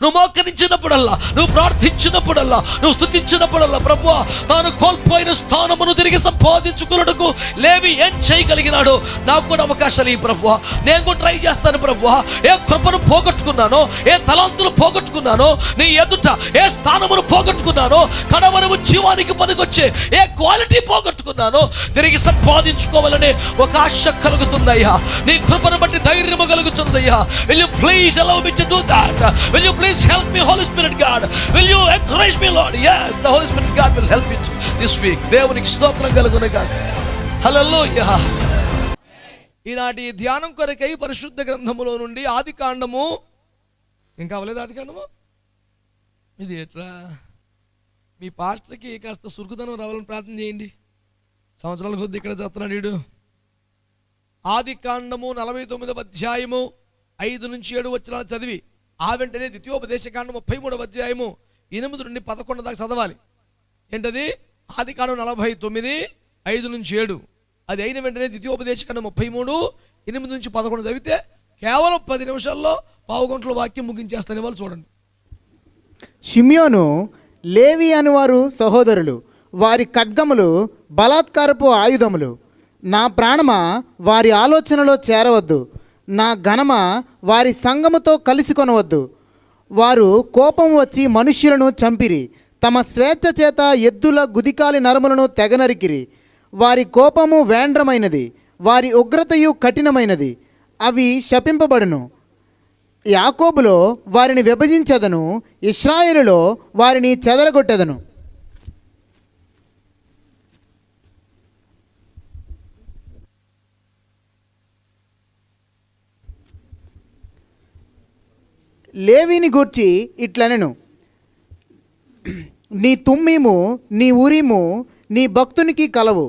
నువ్వు మోకరించినప్పుడల్లా, నువ్వు ప్రార్థించినప్పుడల్లా, నువ్వు స్తుతించినప్పుడల్లా ప్రభువా తాను కోల్పోయిన స్థానమును తిరిగి సంపాదించుకున్నట్టుకు లేవి ఏం చేయగలిగినాడు? నాకు కూడా అవకాశాలు ఈ ప్రభువా, నేను కూడా ట్రై చేస్తాను ప్రభువా. ఏ కృపను పోగొట్టుకున్నానో, ఏ తలాంతులు పోగొట్టుకున్నానో, నీ ఎదుట ఏ స్థానమును పోగొట్టుకున్నానో, కడవరము జీవానికి పనికొచ్చే ఏ క్వాలిటీ పోగొట్టుకున్నానో తిరిగి సంపాదించుకోవాలనే ఒక ఆశ కలుగుతుందయ్యా. నీ కృపను బట్టి ధైర్యము కలుగుతుందయ్యా. Will you please allow me to do that? Will you please help me, Holy Spirit God? Will you encourage me, Lord? Yes, the Holy Spirit God will help you this week. దేవునికి స్తోత్రం కలుగును గాక. హల్లెలూయా. ఈనాటి ధ్యానం కొరకై పరిశుద్ధ గ్రంథములో నుండి ఆదికాండము, ఇంకా అవ్వలేదు ఆదికాండము, ఇది ఎట్లా మీ పాస్టర్కి కాస్త సురుకుదనం రావాలని ప్రార్థన చేయండి. సంవత్సరాల కొద్ది ఇక్కడ చేస్తున్నాడు వీడు. ఆదికాండము 49వ అధ్యాయము 5 నుంచి 7 వచనాలు చదివి ఆ వెంటనే ద్వితీయోపదేశకాండం 33వ అధ్యాయము 8 నుండి 11 దాకా చదవాలి. ఏంటది? ఆదికాండం 49 5 నుంచి 7. అది అయిన వెంటనే ద్వితీయోపదేశకాండం 33 8 నుంచి 11 చదివితే కేవలం 10 నిమిషాల్లో పావు గంటల వాక్యం ముగించేస్తానే. వాళ్ళు చూడండి. షిమ్యోను, లేవి అనువారు సహోదరులు, వారి ఖడ్గములు బలాత్కారపు ఆయుధములు. నా ప్రాణమా వారి ఆలోచనలో చేరవద్దు, నా ఘనమ వారి సంగముతో కలిసి కొనవద్దు. వారు కోపం వచ్చి మనుష్యులను చంపిరి, తమ స్వేచ్ఛ చేత ఎద్దుల గుదికాలి నరములను తెగనరికిరి. వారి కోపము వేండ్రమైనది, వారి ఉగ్రతయు కఠినమైనది, అవి శపింపబడును. యాకోబులో వారిని విభజించదను, ఇశ్రాయేలులో వారిని చెదరగొట్టెదను. లేవిని గూర్చి ఇట్లనెను, నీ తుమ్మీము నీ ఊరీము నీ భక్తునికి కలవు.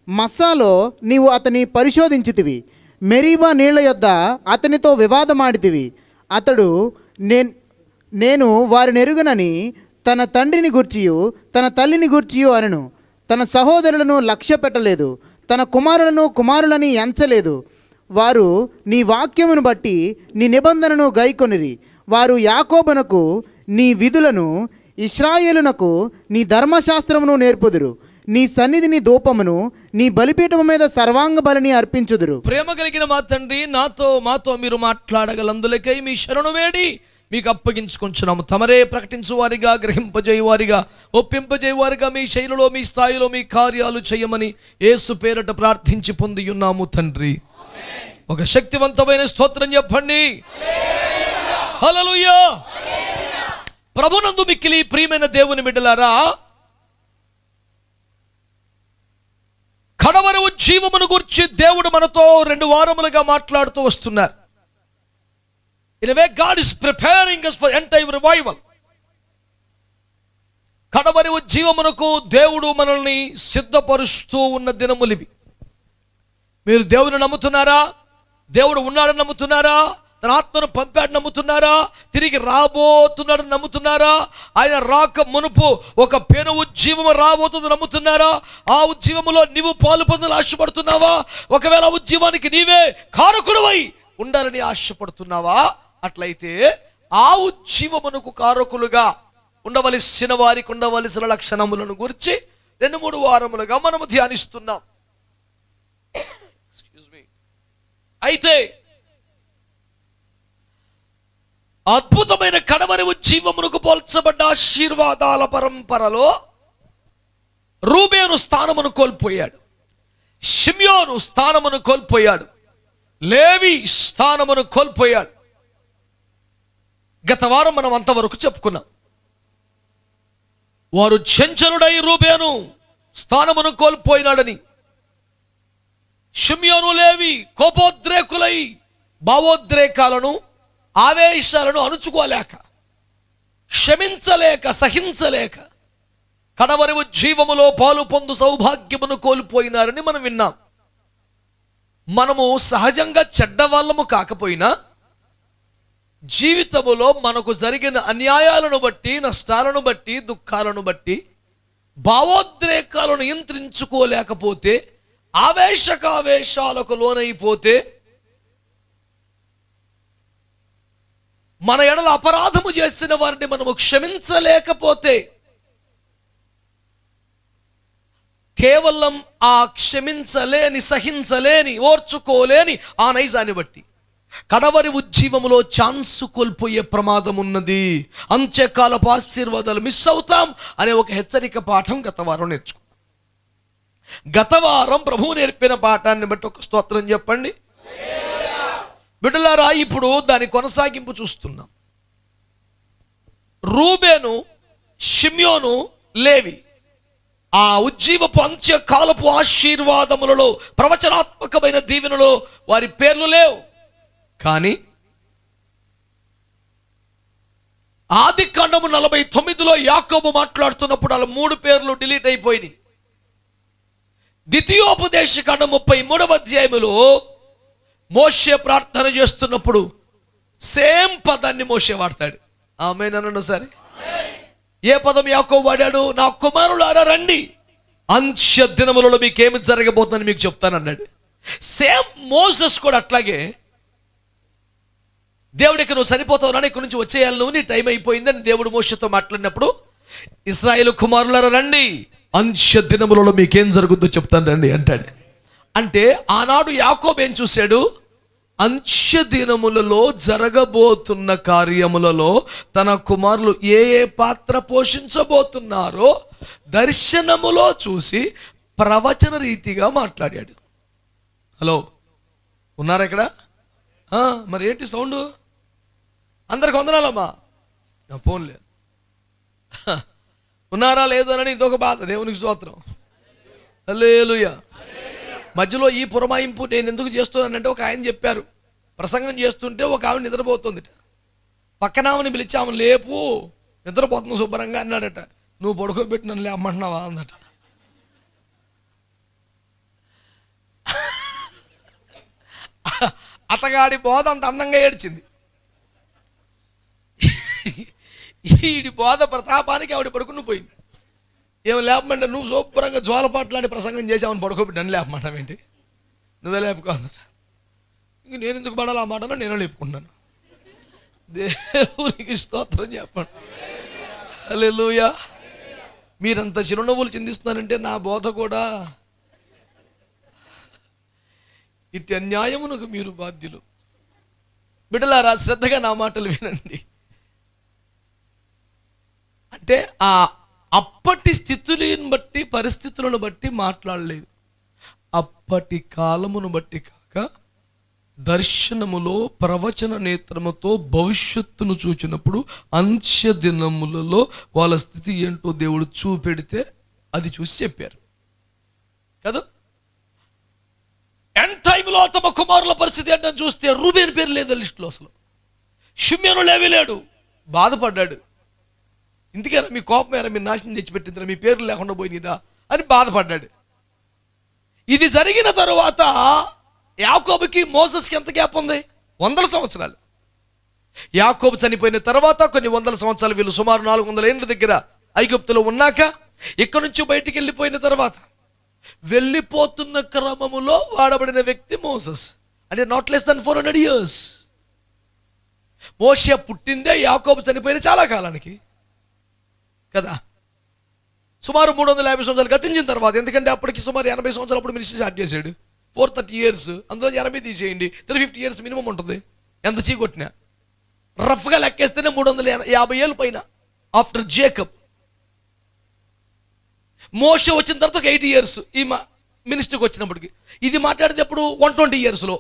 మస్సాలో నీవు అతని పరిశోధించితివి, మెరీబా నీళ్ల యొద్ద అతనితో వివాదమాడితివి. అతడు నేను వారిని ఎరుగనని తన తండ్రిని గూర్చియు తన తల్లిని గూర్చియు అనెను. తన సహోదరులను లక్ష్య పెట్టలేదు, తన కుమారులను కుమారులని ఎంచలేదు. వారు నీ వాక్యమును బట్టి నీ నిబంధనను గైకొనిరి. వారు యాకోబునకు నీ విధులను, ఇశ్రాయేలునకు నీ ధర్మశాస్త్రమును నేర్పుదురు. నీ సన్నిధిని ధూపమును, నీ బలిపీఠము మీద సర్వాంగ బలిని అర్పించుదురు. ప్రేమ కలిగిన మా తండ్రి, మాతో మీరు మాట్లాడగలందులకై మీ శరణు వేడి మీకు అప్పగించుకుంటున్నాము. తమరే ప్రకటించువారిగా, గ్రహింపజేయువారిగా, ఒప్పింపజేయువారిగా మీ శైలిలో, మీ స్థాయిలో మీ కార్యాలు చేయమని యేసు పేరట ప్రార్థించి పొంది ఉన్నాము తండ్రి. ఒక శక్తివంతమైన స్తోత్రం చెప్పండి. హల్లెలూయా. ప్రభునందు మిక్కిలి ప్రియమైన దేవుని బిడ్డలారా, కడవరవు జీవమును గురించి దేవుడు మనతో 2 వారములుగా మాట్లాడుతూ వస్తున్నారు. In a way, God is preparing us for end time revival. కడవరవు జీవమునకు దేవుడు మనల్ని సిద్ధపరుస్తూ ఉన్న దినములివి. మీరు దేవుని నమ్ముతున్నారా? దేవుడు ఉన్నాడని నమ్ముతున్నారా? తన ఆత్మను పంపాడు నమ్ముతున్నారా? తిరిగి రాబోతున్నాడని నమ్ముతున్నారా? ఆయన రాక మునుపు ఒక పెను ఉజ్జీవము రాబోతుంది నమ్ముతున్నారా? ఆ ఉజ్జీవములో నీవు పాలు పొందాలని ఆశపడుతున్నావా? ఒకవేళ ఉజ్జీవానికి నీవే కారకుడవై ఉండాలని ఆశపడుతున్నావా? అట్లయితే ఆ ఉజ్జీవమునకు కారకులుగా ఉండవలసిన వారికి ఉండవలసిన లక్షణములను గురించి 2-3 వారములుగా మనము ధ్యానిస్తున్నాం. అయితే అద్భుతమైన కడవరి ఉజ్జీవమునకు పోల్చబడ్డ ఆశీర్వాదాల పరంపరలో రూబేను స్థానమును కోల్పోయాడు, షిమ్యోను స్థానమును కోల్పోయాడు, లేవి స్థానమును కోల్పోయాడు. గత వారం మనం అంతవరకు చెప్పుకున్నాం. వారు చెంచలుడై రూబేను స్థానమును కోల్పోయినాడని, షిమ్యోను లేవి కోపోద్రేకులై భావోద్రేకాలను, ఆవేశాలను అణుచుకోలేక, క్షమించలేక, సహించలేక కడవరి జీవములో పాలు పొందు సౌభాగ్యమును కోల్పోయినారని మనం విన్నాం. మనము సహజంగా చెడ్డవాళ్ళము కాకపోయినా జీవితములో మనకు జరిగిన అన్యాయాలను బట్టి, నష్టాలను బట్టి, దుఃఖాలను బట్టి భావోద్రేకాలను నియంత్రించుకోలేకపోతే, ఆవేశకావేశాలకు లోనైపోతే మన ఎడల అపరాధము చేసిన వారిని మనము క్షమించలేకపోతే కేవలం ఆ క్షమించలేని, సహించలేని, ఓర్చుకోలేని ఆ నైజాన్ని బట్టి కడవరి ఉజ్జీవములో ఛాన్సు కోల్పోయే ప్రమాదం ఉన్నది. అంత్యకాలపు ఆశీర్వాదాలు మిస్ అవుతాం అనే ఒక హెచ్చరిక పాఠం గత వారం నేర్చుకున్నాం. గత వారం ప్రభువు నేర్పిన పాఠాన్ని బట్టి ఒక స్తోత్రం చెప్పండి. బిడ్డలారా, ఇప్పుడు దాని కొనసాగింపు చూస్తున్నాం. రూబేను, షిమ్యోను, లేవి ఆ ఉజ్జీవపు అంత్యకాలపు ఆశీర్వాదములలో, ప్రవచనాత్మకమైన దీవెనలో వారి పేర్లు లేవు. కానీ ఆది కాండము 49లో యాకోబు మాట్లాడుతున్నప్పుడు అలా 3 పేర్లు డిలీట్ అయిపోయినాయి. ద్వితీయోపదేశ కాండం 33వ అధ్యాయములో మోషే ప్రార్థన చేస్తున్నప్పుడు సేమ్ పదాన్ని మోషే వాడతాడు. ఆమేనను సరే. ఏ పదం యాకోబు వాడాడు? నా కుమారులారా రండి, అంత్య దినములలో మీకేమి జరగబోతుందని మీకు చెప్తానన్నాడు. సేమ్ మోసెస్ కూడా అట్లాగే దేవుడికి నువ్వు చనిపోతావు నాన్న, ఇక్కడి నుంచి వచ్చేయాలి, నువ్వు నీ టైం అయిపోయిందని దేవుడు మోషేతో మాట్లాడినప్పుడు ఇశ్రాయేలు కుమారులారా రండి, అంత్య దినములలో మీకేం జరుగుద్దో చెప్తాను రండి అంటాడు. అంటే ఆనాడు యాకోబు ఏం చూశాడు? అంత్య దినములలో జరగబోతున్న కార్యములలో తన కుమారులు ఏ ఏ పాత్ర పోషించబోతున్నారో దర్శనములో చూసి ప్రవచన రీతిగా మాట్లాడాడు. హలో, ఉన్నారా ఇక్కడ? మరి ఏంటి సౌండ్? అందరికి వందనాలమ్మా. నా ఫోన్ లేదు. ఉన్నారా లేదు అని ఇదొక బాధ. దేవునికి స్తోత్రం. హల్లెలూయా. మధ్యలో ఈ పురమాయింపు నేను ఎందుకు చేస్తున్నానంటే, ఒక ఆయన చెప్పారు, ప్రసంగం చేస్తుంటే ఒక ఆవిడ నిద్రపోతుంది, పక్కన ఆమెను పిలిచి ఆమెను లేపు, నిద్రపోతుంది శుభ్రంగా అన్నాడట. నువ్వు పడుకోబెట్టి నన్ను లేమంటున్నావా అందట. అతగాడి బోధ అంత అందంగా ఏడ్చింది. ఈడి బోధ ప్రతాపానికి ఆవిడ పడుకుని పోయింది. ఏమి లేపమంటే, నువ్వు శుభ్రంగా జోలపాట్లాంటి ప్రసంగం చేసామని పడుకోబెట్టి నన్ను లేపమంటావేంటి? నువ్వే లేపుకో అందట. ఇంక నేను ఎందుకు పడాలి ఆ మాటలో? నేను లేపుకుంటాను. దేవునికి స్తోత్రం చెప్పండి. హల్లెలూయా. మీరంత చిరునవ్వులు చిందిస్తున్నారంటే నా బోధ కూడా ఇట్టి అన్యాయమునకు మీరు బాధ్యులు. బిడ్డలారా, శ్రద్ధగా నా మాటలు వినండి. అంటే ఆ అప్పటి స్థితులను బట్టి, పరిస్థితులను బట్టి మాట్లాడలేదు. అప్పటి కాలమును బట్టి కాక దర్శనములో ప్రవచన నేత్రముతో భవిష్యత్తును చూచినప్పుడు అంత్య దినములలో వాళ్ళ స్థితి ఏంటో దేవుడు చూపెడితే అది చూసి చెప్పారు కదా. ఎండ్ టైంలో తమ కుమారుల పరిస్థితి ఏంటని చూస్తే రూబేను పేరు లేదు లిస్టులో, అసలు షిమ్యోను లేవి లేడు. బాధపడ్డాడు. ఇందుకేనా మీ కోపమేరా, మీరు నాశనం తెచ్చిపెట్టిందిరా, మీ పేర్లు లేకుండా పోయినదా అని బాధపడ్డాడు. ఇది జరిగిన తరువాత యాకోబుకి మోసెస్కి ఎంత గ్యాప్ ఉంది? 100 సంవత్సరాలు. యాకోబు చనిపోయిన తర్వాత కొన్ని 100 సంవత్సరాలు వీళ్ళు సుమారు 400 ఏళ్ళ దగ్గర ఐగుప్తులో ఉన్నాక, ఇక్కడ నుంచి బయటికి వెళ్ళిపోయిన తర్వాత వెళ్ళిపోతున్న క్రమములో వాడబడిన వ్యక్తి మోసెస్. అంటే నాట్ లెస్ దాన్ 400 years. మోషే పుట్టిందే యాకోబు చనిపోయిన చాలా కాలానికి కదా. సుమారు 350 సంవత్సరాలు గతించిన తర్వాత, ఎందుకంటే అప్పటికి సుమారు 80 సంవత్సరాలు అప్పుడు మినిస్ట్రీ స్టార్ట్ చేశాడు. 430 years, అందులో 80 తీసేయండి, 350 years మినిమం ఉంటుంది. ఎంత చీకొట్టినా రఫ్గా లెక్కేస్తేనే 350 ఏళ్ళు పైన ఆఫ్టర్ జేకబ్. మోషే వచ్చిన తర్వాత ఒక 80 years ఈ మినిస్ట్రీకి వచ్చినప్పటికి. ఇది మాట్లాడితే ఎప్పుడు 120 yearsలో.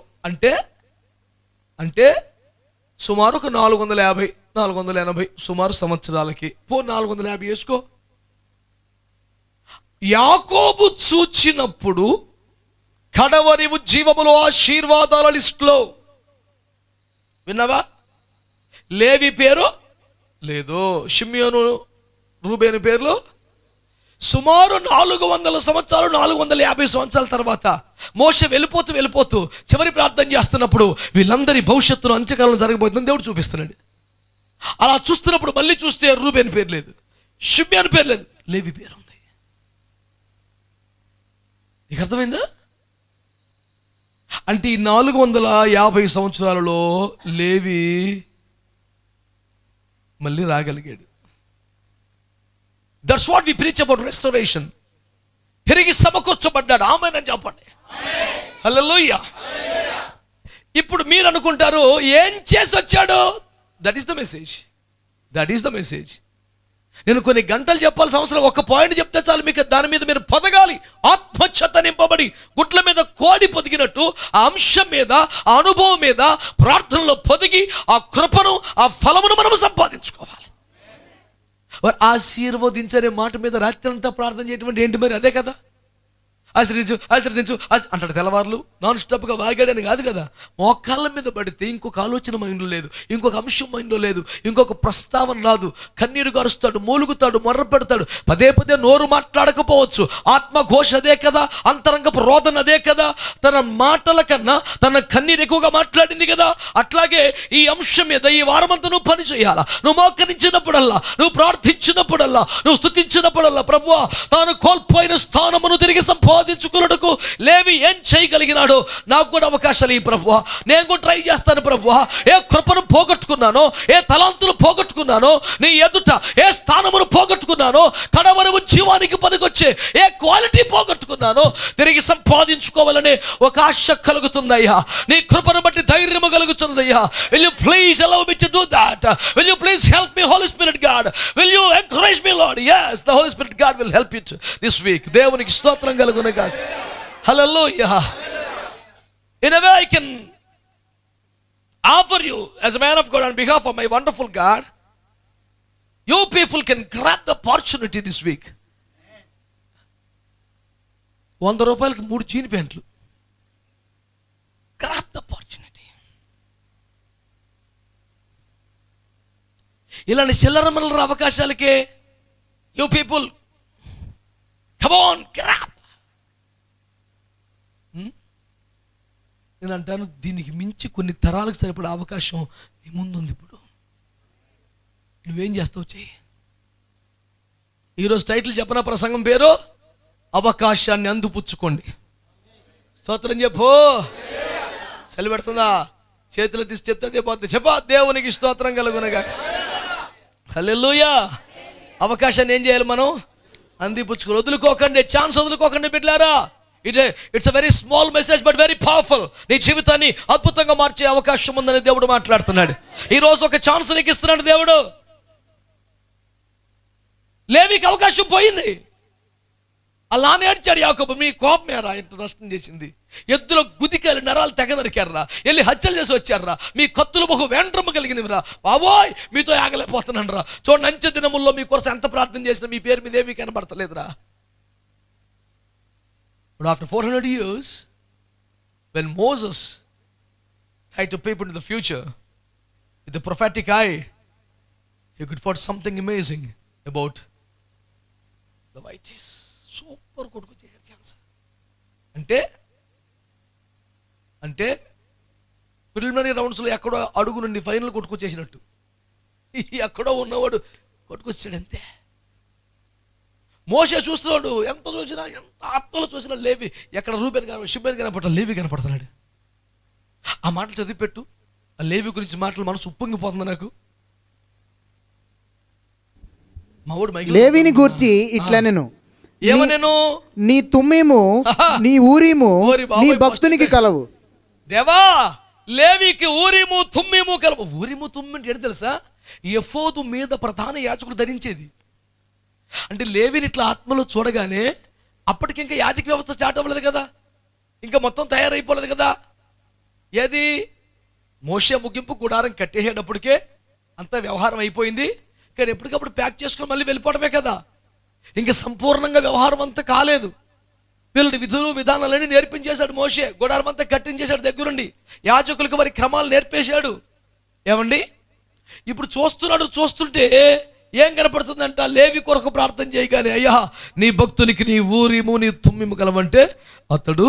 అంటే సుమారు ఒక 450, 480 సుమారు సంవత్సరాలకి 450 వేసుకో. యాకోబు చూచినప్పుడు కడవరి ఉజ్జీవములో ఆశీర్వాదాల లిస్టులో విన్నావా? లేవి పేరు లేదు, షిమ్యోను, రూబేను పేర్లు. సుమారు 400 సంవత్సరాలు, 450 సంవత్సరాల తర్వాత మోషే వెళ్ళిపోతూ చివరి ప్రార్థన చేస్తున్నప్పుడు వీళ్ళందరి భవిష్యత్తులో అంత్యకాలం జరగబోతుందని దేవుడు చూపిస్తున్నాడు. అలా చూస్తున్నప్పుడు మళ్ళీ చూస్తే రూబేను పేరు లేదు, షిమ్యోను పేరు లేదు, లేవి పేరు ఉంది. నీకు అర్థమైందా? అంటే ఈ 450 సంవత్సరాలలో లేవి మళ్ళీ రాగలిగాడు. That's what we preach about restoration. తిరిగి సమకూర్చబడ్డాడు. ఆమేన్ చెప్పండి. హల్లెలూయా. ఇప్పుడు మీరు అనుకుంటారు ఏం చేసి వచ్చాడు? That is the message. That is the message. నేను కొన్ని గంటలు చెప్పాల్సిన అవసరం, ఒక పాయింట్ చెప్తే చాలు మీకు దాని మీద మీరు పొదగాలి. ఆత్మచ్ఛత నింపబడి గుట్ల మీద కోడి పొదిగినట్టు ఆ అంశం మీద, ఆ అనుభవం మీద ప్రార్థనలో పొదిగి ఆ కృపను, ఆ ఫలమును మనం సంపాదించుకోవాలి. ఆశీర్వదించనే మాట మీద రాత్రి అంతా ప్రార్థన చేయటం ఏంటి మరి? అదే కదా, ఆశీర్వదించు ఆశీర్వదించు అంటాడు. తెల్లవారులు నాన్ స్టాప్గా వాగాడని కాదు కదా. మోకాళ్ళ మీద పడితే ఇంకొక ఆలోచన మైండ్లో లేదు, ఇంకొక అంశం మైండ్లో లేదు, ఇంకొక ప్రస్తావన రాదు. కన్నీరు గారుస్తాడు, మూలుగుతాడు, మొర్ర పెడతాడు. పదే పదే నోరు మాట్లాడకపోవచ్చు. ఆత్మఘోష అదే కదా, అంతరంగపు రోదన అదే కదా. తన మాటల కన్నా తన కన్నీరు ఎక్కువగా మాట్లాడింది కదా. అట్లాగే ఈ అంశం మీద ఈ వారమంతా నువ్వు పని చేయాలా. నువ్వు మోకరించినప్పుడల్లా, నువ్వు ప్రార్థించినప్పుడల్లా, నువ్వు స్తుతించినప్పుడల్లా ప్రభువా తాను కోల్పోయిన స్థానమును తిరిగి సంపాదించుకున్నట్టుకు లేవి ఏం చేయగలిగినాడో నాకు కూడా అవకాశాలు ఈ ప్రభువా. నేను కూడా ట్రై చేస్తాను ప్రభువా. ఏ కృపను పోగొట్టుకున్నానో, ఏ తలాంతులు పోగొట్టుకున్నానో, నీ ఎదుట ఏ స్థానమును పోగొట్టుకున్నానో, కడవరవు జీవానికి పనికొచ్చే ఏ క్వాలిటీ పోగొట్టుకున్నానో తిరిగి సంపాదించుకోవాలనే ఒక ఆశ కలుగుతుందయ్యా. నీ కృపను బట్టి ధైర్యము కలుగుతుందయ్యా. Will you please allow me to do that? Will you please help me, Holy Spirit God? Will you encourage me, Lord? Yes, the Holy Spirit God will help you this week. దేవునికి స్తోత్రం కలుగును గాక. Hallelujah. In a way I can offer you as a man of God on behalf of my wonderful God, you people can grab the opportunity this week. 100 రూపాయలకి 3 gene ప్యాంట్లు. Grab the opportunity. ఇలాంటి చిల్లర మల్లర అవకాశాలకే you people come on, grab. నేను అంటాను, దీనికి మించి కొన్ని తరాలకు సరిపడే అవకాశం నీ ముందుంది. ఇప్పుడు నువ్వేం చేస్తావు చెయ్యి. ఈరోజు టైటిల్ చెప్పన ప్రసంగం పేరు అవకాశాన్ని అందిపుచ్చుకోండి. స్తోత్రం చెప్పు. సెలవు పెడుతుందా? చేతులు తీసి చెప్తే అదే పోతే చెప్పా. దేవునికి స్తోత్రం కలుగునగా. హల్లెలూయా. అవకాశాన్ని ఏం చేయాలి మనం? అందిపుచ్చుకోవాలి. వదులుకోకండి, ఛాన్స్ వదులుకోకండి బిడ్డలారా. It's a very small message but very powerful. నీ జీవితాన్ని అద్భుతంగా మార్చే అవకాశం ఉందని దేవుడు మాట్లాడుతున్నాడు. ఈరోజు ఒక ఛాన్స్ నీకు ఇస్తున్నాడు దేవుడు. లేవికి అవకాశం పోయింది. అలా నేర్చాడు యాకోబు. మీ కోపమేరా ఇంత నష్టం చేసింది? ఎద్దుల గుదికాయలు నరాలు తెగ నరికారా, వెళ్ళి హత్యలు చేసి వచ్చారా, మీ కత్తులు బహు వేండ్రమ్మ కలిగినవిరా, బాబోయ్ మీతో ఆగలేకపోతున్నాను రా. చూడండి, అంచె దినముల్లో మీ కొరకు ఎంత ప్రార్థన చేసినా మీ పేరు మీద ఏమీ కనబడతలేదురా. But after 400 years, when Moses tried to peep into the future with the prophetic eye, he could find something amazing about the righteous. Super కొట్టుకొచ్చేసారు ఛాన్స్. అంటే ప్రిలిమినరీ రౌండ్స్లో ఎక్కడో అడుగు నుండి ఫైనల్ కొట్టుకొచ్చేసినట్టు ఎక్కడో ఉన్నవాడు కొట్టుకొచ్చాడు అంతే. మోషే చూస్తున్నాడు, ఎంత చూసినా, ఎంత ఆత్మలో చూసినా లేవి ఎక్కడ రూబేన్ షిబేన్ కనపడతాడు, లేవి కనపడుతున్నాడు. ఆ మాటలు చదివిపెట్టు. ఆ లేవి గురించి మాటలు మనసు ఉప్పొంగిపోతుంది నాకు. లేవిని గూర్చి ఇట్లా నేను ఏమనేను? నీ తుమ్మీము నీ ఊరీము నీ భక్తునికి కలవు. దేవా, లేవికి ఊరీము తుమ్మీము కలవు. ఊరీము తుమ్మి అంటే ఏంటి తెలుసా? ఎఫోదు మీద ప్రధాన యాజకుడు ధరించేది. అంటే లేవిని ఇట్లా ఆత్మలో చూడగానే అప్పటికి ఇంకా యాజక వ్యవస్థ స్టార్ట్ అవ్వలేదు కదా, ఇంకా మొత్తం తయారైపోలేదు కదా. ఏది మోషే ముగింపు గుడారం కట్టేసేటప్పటికే అంతా వ్యవహారం అయిపోయింది. కానీ ఎప్పటికప్పుడు ప్యాక్ చేసుకొని మళ్ళీ వెళ్ళిపోవడమే కదా. ఇంకా సంపూర్ణంగా వ్యవహారం అంతా కాలేదు. వీళ్ళని విధులు విధానాలన్నీ నేర్పించేశాడు మోషే. గుడారం అంతా కట్టించేశాడు దగ్గరుండి. యాజకులకు వారి క్రమాలు నేర్పేశాడు. ఏమండి, ఇప్పుడు చూస్తుంటే ఏం కనపడుతుందంట? లేవి కొరకు ప్రార్థన చేయగానే, అయ్యా నీ భక్తునికి నీ ఊరిము నీ తుమ్మిము కలవంటే అతడు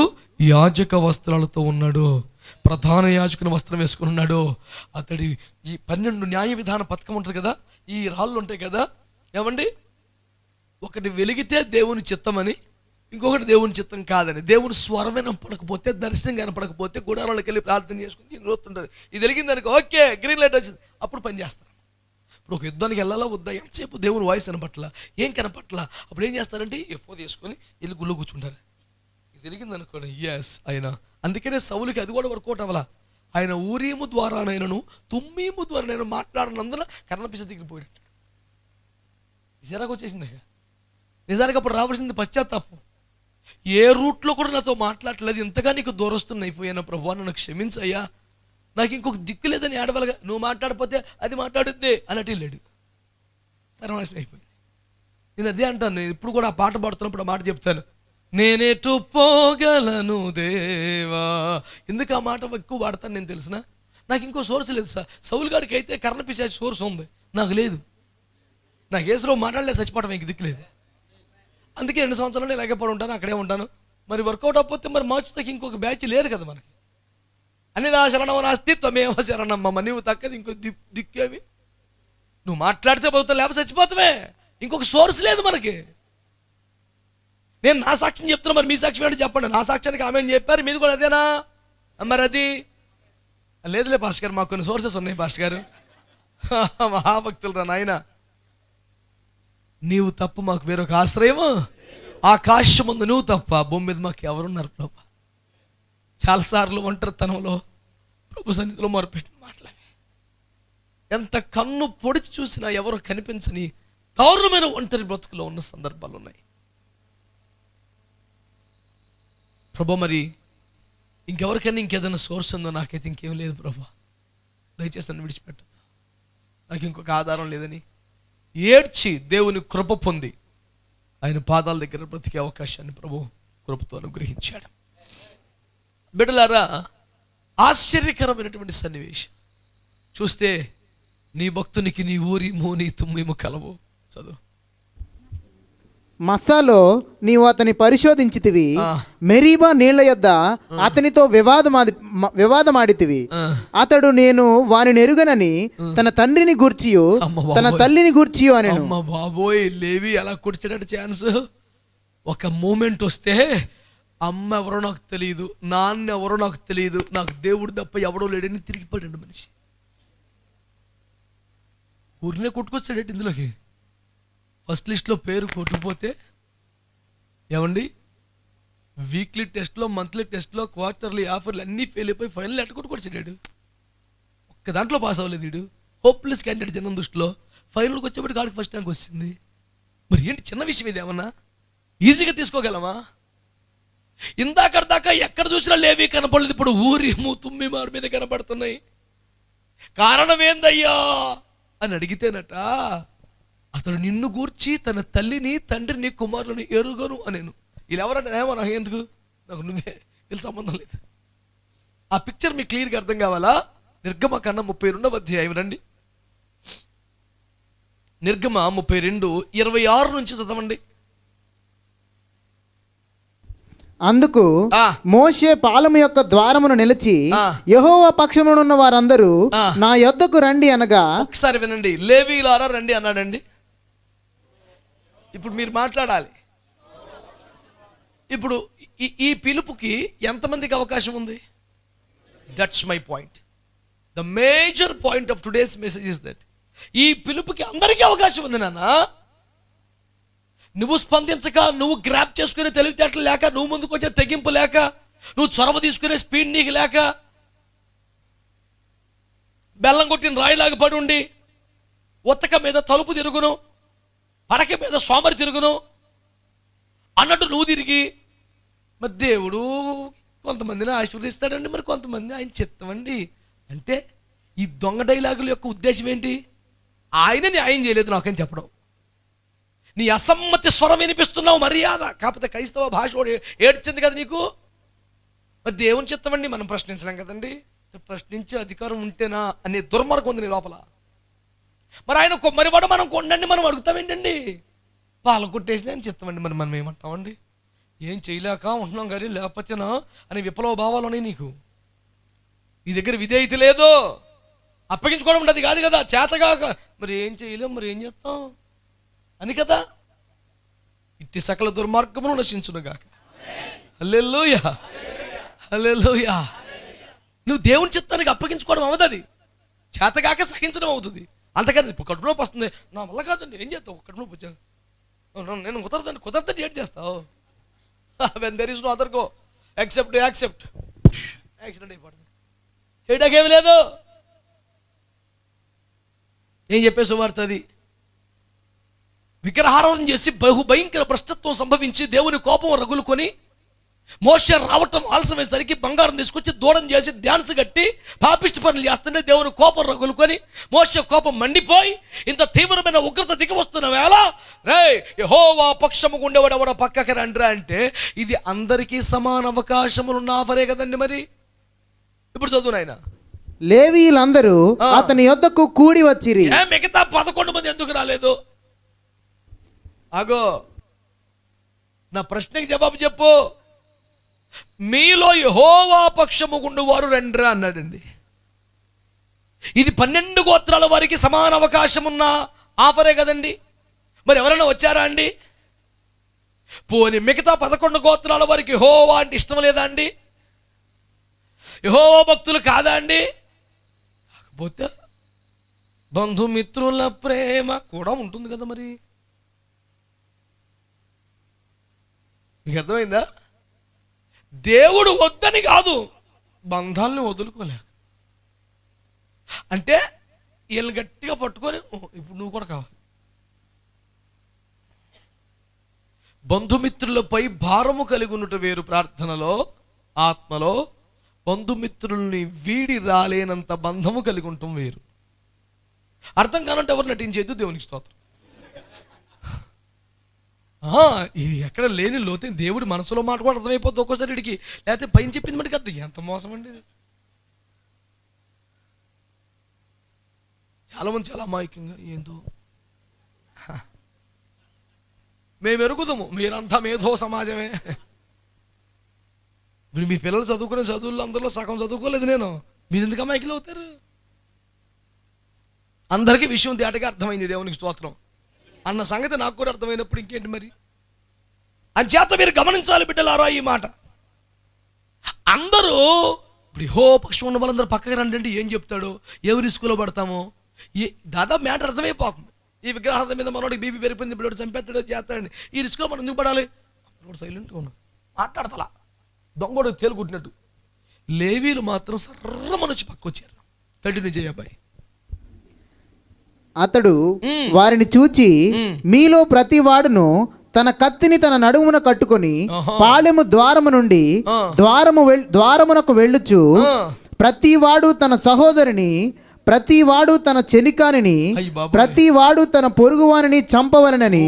యాజక వస్త్రాలతో ఉన్నాడు, ప్రధాన యాజకుని వస్త్రం వేసుకుని ఉన్నాడు. అతడి ఈ 12 న్యాయ విధాన పథకం ఉంటుంది కదా, ఈ రాళ్ళు ఉంటాయి కదా. ఏమండి, ఒకటి వెలిగితే దేవుని చిత్తమని, ఇంకొకటి దేవుని చిత్తం కాదని. దేవుని స్వరం వినపడకపోతే, దర్శనం కనపడకపోతే గుడారాలకు వెళ్ళి ప్రార్థన చేసుకుని రోజుతుంటుంది. ఇది వెలిగిందనుకో, ఓకే గ్రీన్ లైట్ వచ్చింది, అప్పుడు పని చేస్తాను. ఇప్పుడు ఒక యుద్ధానికి వెళ్ళాలా వద్దా, ఎంతసేపు దేవుని వాయిస్ కనపట్ల, ఏం కనపట్ల, అప్పుడు ఏం చేస్తారంటే ఎఫో తీసుకొని వెళ్ళి గుళ్ళు కూర్చుంటారు. ఇది తిరిగింది అనుకోండి, ఎస్ ఆయన. అందుకనే సౌలుకి అది కూడా వర్కౌట్ అవ్వాల. ఆయన ఊరీము ద్వారానైనను తుమ్మీము ద్వారా నేను మాట్లాడినందున కర్ణపిస దిగిపోయాడు. నిజానికి వచ్చేసింది. నిజానికి అప్పుడు రావాల్సింది పశ్చాత్తాపం. ఏ రూట్లో కూడా నాతో మాట్లాడలేదు, ఇంతగా నీకు దూరస్తున్న అయిపోయాను ప్రభువా, నన్ను క్షమించయ్యా, నాకు ఇంకొక దిక్కు లేదని ఏడవలగా, నువ్వు మాట్లాడిపోతే అది మాట్లాడుద్దే అన్నట్టు వెళ్ళాడు. సర్వనాశనం అయిపోయింది. నేను అదే అంటాను, నేను ఇప్పుడు కూడా ఆ పాట పాడుతున్నప్పుడు ఆ మాట చెప్తాను, నేనేటు పోగలను దేవా. ఎందుకు ఆ మాట ఎక్కువ వాడతాను నేను తెలిసిన, నాకు ఇంకో సోర్స్ లేదు సార్. సౌలు గారికి అయితే కర్ణపిశాచి సోర్స్ ఉంది, నాకు లేదు. నాకు ఏసులో మాట్లాడలేదు, చచ్చిపోవడం ఇంక దిక్కులేదు. అందుకే 2 సంవత్సరాలు నేను ఎలాగే పడి ఉంటాను, అక్కడే ఉంటాను. మరి వర్కౌట్ అవ్వకపోతే మరి మార్చుతాకి ఇంకొక బ్యాచ్ లేదు కదా మనకి. అనిదా శరణం నా అస్తిత్వమేమో శరణమ్మ, నీవు తక్కది ఇంకో దిక్కేమి. నువ్వు మాట్లాడితే పోతావు, లేకపోతే చచ్చిపోతావే. ఇంకొక సోర్స్ లేదు మనకి. నేను నా సాక్ష్యం చెప్తున్నా, మరి మీ సాక్ష్యం ఏంటో చెప్పండి. నా సాక్ష్యానికి ఆమె చెప్పారు, మీది కూడా అదేనా? మరి అది లేదులే పాస్టర్ గారు, మాకు కొన్ని సోర్సెస్ ఉన్నాయి పాస్టర్ గారు. మహాభక్తులు రా నాయన, నీవు తప్ప మాకు వేరొక ఆశ్రయము, ఆకాశం ముందు నువ్వు తప్ప భూమి మీద మాకు ఎవరున్నారు ప్రభు. చాలాసార్లు ఒంటరితనంలో ప్రభు సన్నిధిలో మొరపెట్టిన మాటలవి. ఎంత కన్ను పొడిచి చూసినా ఎవరు కనిపించని దారుణమైన ఒంటరి బ్రతుకులో ఉన్న సందర్భాలు ఉన్నాయి ప్రభు. మరి ఇంకెవరికైనా ఇంకేదైనా సోర్స్ ఉందో? నాకైతే ఇంకేం లేదు ప్రభు, దయచేసి నన్ను విడిచిపెట్టద్దు, నాకు ఇంకొక ఆధారం లేదని ఏడ్చి దేవుని కృప పొంది ఆయన పాదాల దగ్గర బ్రతికే అవకాశాన్ని ప్రభు కృపతో అనుగ్రహించాడు. బిడ్డలారా, ఆశ్చర్యకరమైనటువంటి సన్నివేశం చూస్తే, నీ భక్తునికి నీ ఊరిము నీ తుమ్మిము కలవు. చదువు. మస్సాలో నీవు అతని పరిశోధించితివి, మెరీబా నీళ్ల యొద్ద అతనితో వివాదమాడితివి. అతడు నేను వారిని ఎరుగనని తన తండ్రిని గూర్చియు తన తల్లిని గూర్చియు అని. అమ్మ బాబోయ్, లేవి అలా కూర్చున్నట్టు ఛాన్స్. ఒక మూమెంట్ వస్తే అమ్మ ఎవరో నాకు తెలియదు, నాన్న ఎవరో నాకు తెలియదు, నాకు దేవుడు తప్ప ఎవడో లేడని తిరిగి పడండి మనిషి. ఊరినే కొట్టుకొచ్చాడేంటి ఇందులోకి. ఫస్ట్ లిస్ట్లో పేరు కొట్టుకుపోతే ఏమండి, వీక్లీ టెస్ట్లో, మంత్లీ టెస్ట్లో, క్వార్టర్లీ ఆఫర్లు అన్నీ ఫెయిల్ అయిపోయి ఫైనల్ ఎట్ట కొట్టుకొచ్చాడు. ఒక్క దాంట్లో పాస్ అవ్వలేదు వీడు. హోప్లెస్ క్యాండిడేట్ జనం దృష్టిలో. ఫైనల్కి వచ్చేప్పటికి కాడికి ఫస్ట్ ర్యాంక్ వచ్చింది. మరి ఏంటి చిన్న విషయం ఇది? ఏమన్నా ఈజీగా తీసుకోగలమా? ఇందాకదాకా ఎక్కడ చూసినా లేవి కనపడలేదు, ఇప్పుడు ఊరిము తుమ్మి మారి మీద కనపడుతున్నాయి. కారణం ఏందయ్యా అని అడిగితేనట, అతడు నిన్ను గూర్చి తన తల్లిని తండ్రిని కుమారులను ఎరుగను అనేను. వీళ్ళు ఎవరంటే ఏమో నాకు ఎందుకు, నాకు నువ్వే, వీళ్ళు సంబంధం లేదు. ఆ పిక్చర్ మీకు క్లియర్గా అర్థం కావాలా? నిర్గమకాండం 32వ అధ్యాయం రండి. నిర్గమ 32:26 నుంచి చదవండి. అందుకు మోషే పాలెము యొక్క ద్వారమును నిలిచి యెహోవా పక్షమునున్న వారందరూ నా యొద్దకు రండి అనగా. ఒకసారి వినండి, లేవీలారా రండి అన్నాడండి. ఇప్పుడు మీరు మాట్లాడాలి. ఇప్పుడు ఈ పిలుపుకి ఎంతమందికి అవకాశం ఉంది? That's my point. The major point of today's message is that ఈ పిలుపుకి అందరికీ అవకాశం ఉంది నాన్న. నువ్వు స్పందించక, నువ్వు గ్రాప్ చేసుకునే తెలివితేటలు లేక, నువ్వు ముందుకు వచ్చే తెగింపు లేక, నువ్వు చొరవ తీసుకునే స్పీడ్ నీకు లేక, బెల్లం కొట్టిన రాయిలాగా పడి ఉండి ఉతక మీద తలుపు తిరుగును, పడక మీద సోమరి తిరుగును అన్నట్టు నువ్వు తిరిగి, మరి దేవుడు కొంతమందిని ఆశీర్వదిస్తాడండి, మరి కొంతమంది ఆయన చిత్తమండి అంటే ఈ దొంగ డైలాగుల యొక్క ఉద్దేశం ఏంటి? ఆయన న్యాయం చేయలేదు నాకని చెప్పడం. నీ అసమ్మతి స్వరం వినిపిస్తున్నావు, మర్యాద కాకపోతే క్రైస్తవ భాష ఏడ్చింది కదా నీకు. మరి దేవుని చిత్తమండి మనం ప్రశ్నించలేం కదండి. ప్రశ్నించే అధికారం ఉంటేనా అనే దుర్మార్గం ఉంది నీ లోపల. మరి ఆయన మరి వాడు మనం కొండండి, మనం అడుగుతామేంటండి? పాలు కొట్టేసి ఆయన చిత్తమండి, మరి మనం ఏమంటామండి? ఏం చేయలేక ఉంటున్నాం కానీ లేకపోతేనా అనే విప్లవ భావాలు ఉన్నాయి నీకు. నీ దగ్గర విధేయత లేదు, అప్పగించుకోవడం ఉండదు కాదు కదా, చేతగాక మరి ఏం చేయలేం, మరి ఏం చేస్తాం అని కదా. ఇట్టి సకల దుర్మార్గమును నశించునుగాక. హల్లెలూయా, హల్లెలూయా. నువ్వు దేవుని చిత్తానికి అప్పగించుకోవడం అవుతుంది, చేతగాక సహించడం అవుతుంది. అంతకని ఇప్పుడు కడుపు నొప్పి వస్తుంది, నా వల్ల కాదండి, ఏం చేస్తావు, కడుపు నొప్పి వచ్చా నేను కుదరదని ఏం చేస్తావు? When there is no other go accept accident అయిపోతుంది, చేయడాకేమి లేదు. ఏం చెప్పే సువార్త అది? విగ్రహారాధన చేసి భయంకర భ్రష్టత్వం సంభవించి దేవుని కోపం రగులుకొని మోషే రావటం ఆలస్యమయ్యేసరికి బంగారం తీసుకొచ్చి దూడం చేసి డ్యాన్స్ కట్టి పాపిష్టి పనులు చేస్తుంటే దేవుని కోపం రగులుకొని మోషే కోపం మండిపోయి ఇంత తీవ్రమైన ఉగ్రత దిగి వస్తున్న వేళ రే యెహోవా పక్షము ఉండేవాడు ఎవడ పక్కకి రండిరా అంటే ఇది అందరికీ సమాన అవకాశములు ఉన్న ఆఫరే కదండి. మరి ఇప్పుడు చదువు నాయన. లేవీయులందరూ అతని యొద్దకు కూడి వచ్చిరి. మిగతా 11 మంది ఎందుకు రాలేదు? అగో నా ప్రశ్నకి జవాబు చెప్పు. మీలో యెహోవా పక్షము గుండువారు రండిరా అన్నాడండి. ఇది 12 గోత్రాల వారికి సమాన అవకాశం ఉన్న ఆఫరే కదండి. మరి ఎవరైనా వచ్చారా అండి? పోనీ మిగతా 11 గోత్రాల వారికి యెహోవా అంటే ఇష్టం లేదా అండి? యెహోవా భక్తులు కాదా అండి? కాకపోతే బంధుమిత్రుల ప్రేమ కూడా ఉంటుంది కదా. మరి మీకు అర్థమైందా? దేవుడు వద్దని కాదు, బంధాలను వదులుకోలేక అంటే వీళ్ళు గట్టిగా పట్టుకొని ఇప్పుడు నువ్వు కూడా కావాలి. బంధుమిత్రులపై భారము కలిగి ఉన్నట్టు వేరు ప్రార్థనలో, ఆత్మలో బంధుమిత్రుల్ని వీడి రాలేనంత బంధము కలిగి ఉండటం వేరు. అర్థం కానంటే ఎవరు నటించేది? దేవునికి స్తోత్రం. ఇది ఎక్కడ లేని లోతే దేవుడి మనసులో మాట కూడా అర్థమైపోతుంది ఒక్కోసారి ఇడికి, లేకపోతే పైన చెప్పింది మనకి అర్థం. ఎంత మోసం అండి ఇది. చాలామంది చాలా అమాయకంగా ఏందో మేము ఎరుగుదాము, మీరంతా మేధో సమాజమే. ఇప్పుడు మీ పిల్లలు చదువుకునే చదువుల్లో అందరిలో సగం చదువుకోలేదు నేను, మీరు ఎందుకు అమాయకులు అవుతారు? అందరికీ విషయం తేటగా అర్థమైంది దేవునికి స్తోత్రం అన్న సంగతి నాకు కూడా అర్థమైనప్పుడు ఇంకేంటి మరి. అంచేత మీరు గమనించాలి బిడ్డలారా ఈ మాట. అందరూ ఇప్పుడు యెహోవా పక్షం ఉన్న వాళ్ళందరూ పక్కకి రండి అంటే ఏం చెప్తాడు? ఏ రిస్కులో పడతామో దాదాపు మ్యాటర్ అర్థమైపోతుంది. ఈ విగ్రహార్థం మీద మనోడికి బీపీ పెరిగిపోయింది, ఇప్పుడు చంపేస్తాడో చేస్తాడండి, ఈ రిస్క్లో మనం ఎందుకు పడాలి? సైలెంట్గా ఉన్నాడు, మాట్లాడతలా దొంగడు తేలుకుంటున్నట్టు. లేవీలు మాత్రం సర్రమనొచ్చి పక్కొచ్చారు. కంటిన్యూ చేయబ్బాయి. అతడు వారిని చూచి మీలో ప్రతి వాడును తన కత్తిని తన నడుమున కట్టుకొని పాలెము ద్వారము నుండి ద్వారమునకు వెళ్ళుచు ప్రతివాడు తన సహోదరుని, ప్రతివాడు తన చెనికానిని, ప్రతివాడు తన పొరుగువానిని చంపవలనని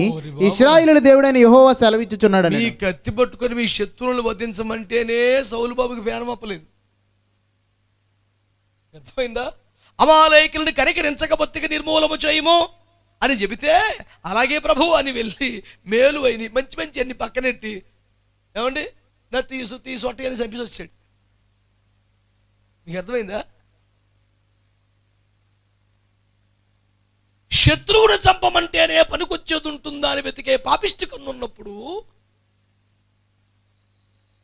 ఇశ్రాయేలు దేవుడైన యెహోవా సెలవిచ్చుచున్నాడు. మీ కత్తి పట్టుకొని మీ శత్రువులను వధించమంటేనే సౌలు బాబుకి ఫ్యాన్ అప్పలేదు. అర్థమైందా? అమాలేకులను కనికరించకపోతే నిర్మూలము చేయము అని చెబితే అలాగే ప్రభు అని వెళ్ళి మేలు అయిన మంచి మంచి అన్ని పక్కనెట్టి ఏమండి నా తీసు అట్టి అని చంపేసి వచ్చాడు. మీకు అర్థమైందా? శత్రువును చంపమంటేనే పనికొచ్చేది ఉంటుందా అని వెతికే పాపిష్టి కన్నున్నప్పుడు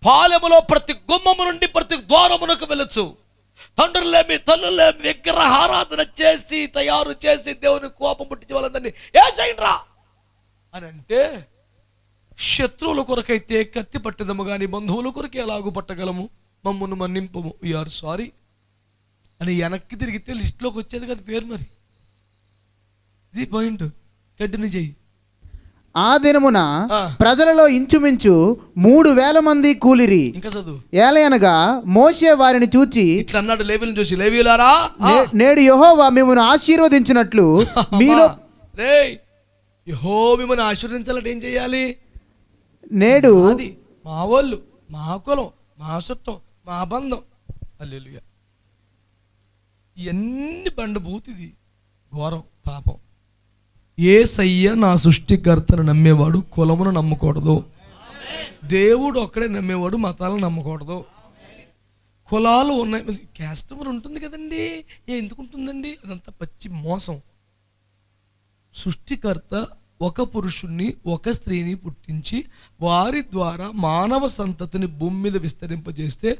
పాలెములో ప్రతి గుమ్మము నుండి ప్రతి ద్వారమునకు వెళ్ళొచ్చు. తండ్రులేమి తల్లులేమి విగ్రహారాధన చేసి తయారు చేసి దేవుని కోపం పుట్టించే వాళ్ళందరినీ ఏసైండ్రా అని అంటే శత్రువుల కొరకైతే కత్తి పట్టదము కానీ బంధువుల కొరకే ఎలాగూ పట్టగలము, మమ్మల్ని మన్నింపము, వీఆర్ సారీ అని వెనక్కి తిరిగితే లిస్టులోకి వచ్చేది కదా పేరు. మరి ఇది పాయింట్. కంటిన్యూ చెయ్యి. ఆ దినమున ప్రజలలో ఇంచుమించు 3,000 మంది కూలిరి. ఇంకా చదువు. ఏలయనగా మోషే వారిని చూచి ఇట్లా అన్నాడు, లేవీలను చూసి, లేవీయులారా నేడు యెహోవా మిమ్మల్ని ఆశీర్వదించినట్లు మీలో యెహోవా మిమ్మల్ని ఆశీర్వదించాలంటే ఏం చేయాలి? నేడు అది మా వాళ్ళు, మా కులం, మా చుట్టం, మా బంధం, హల్లెలూయా, ఇవన్నీ బండబూతిది ఘోరం పాపం. యేసయ్య నా సృష్టికర్తను నమ్మేవాడు కులమును నమ్మకూడదు. దేవుడు ఒక్కడే నమ్మేవాడు మతాలను నమ్మకూడదు. కులాలు ఉన్నాయి, క్యాస్టమర్ ఉంటుంది కదండి, ఎందుకు ఉంటుందండి? అదంతా పచ్చి మోసం. సృష్టికర్త ఒక పురుషుణ్ణి ఒక స్త్రీని పుట్టించి వారి ద్వారా మానవ సంతతిని భూమి మీద విస్తరింపజేస్తే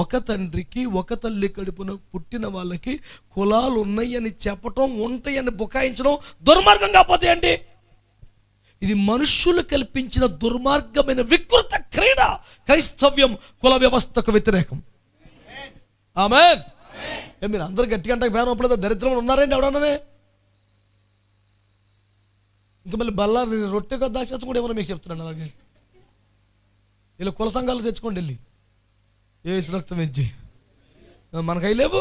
ఒక తండ్రికి ఒక తల్లి కడుపున పుట్టిన వాళ్ళకి కులాలు ఉన్నాయని చెప్పటం, ఉంటాయని బుకాయించడం దుర్మార్గం కాకపోతే అండి. ఇది మనుష్యులు కల్పించిన దుర్మార్గమైన వికృత క్రీడ. క్రైస్తవ్యం కుల వ్యవస్థకు వ్యతిరేకం. ఆమేన్. మీరు అందరు గట్టిగా అంటే పేరు దరిద్రంలో ఉన్నారండి ఎవడన్నానే. ఇంకా మళ్ళీ బల్లారి రొట్టె కొద్దా కూడా ఏమన్నా మీకు చెప్తున్నాను. అలాగే ఇలా కుల సంఘాలు తెచ్చుకోండి వెళ్ళి, ఏసు రక్తం ఇచ్చి. మనకై లేవు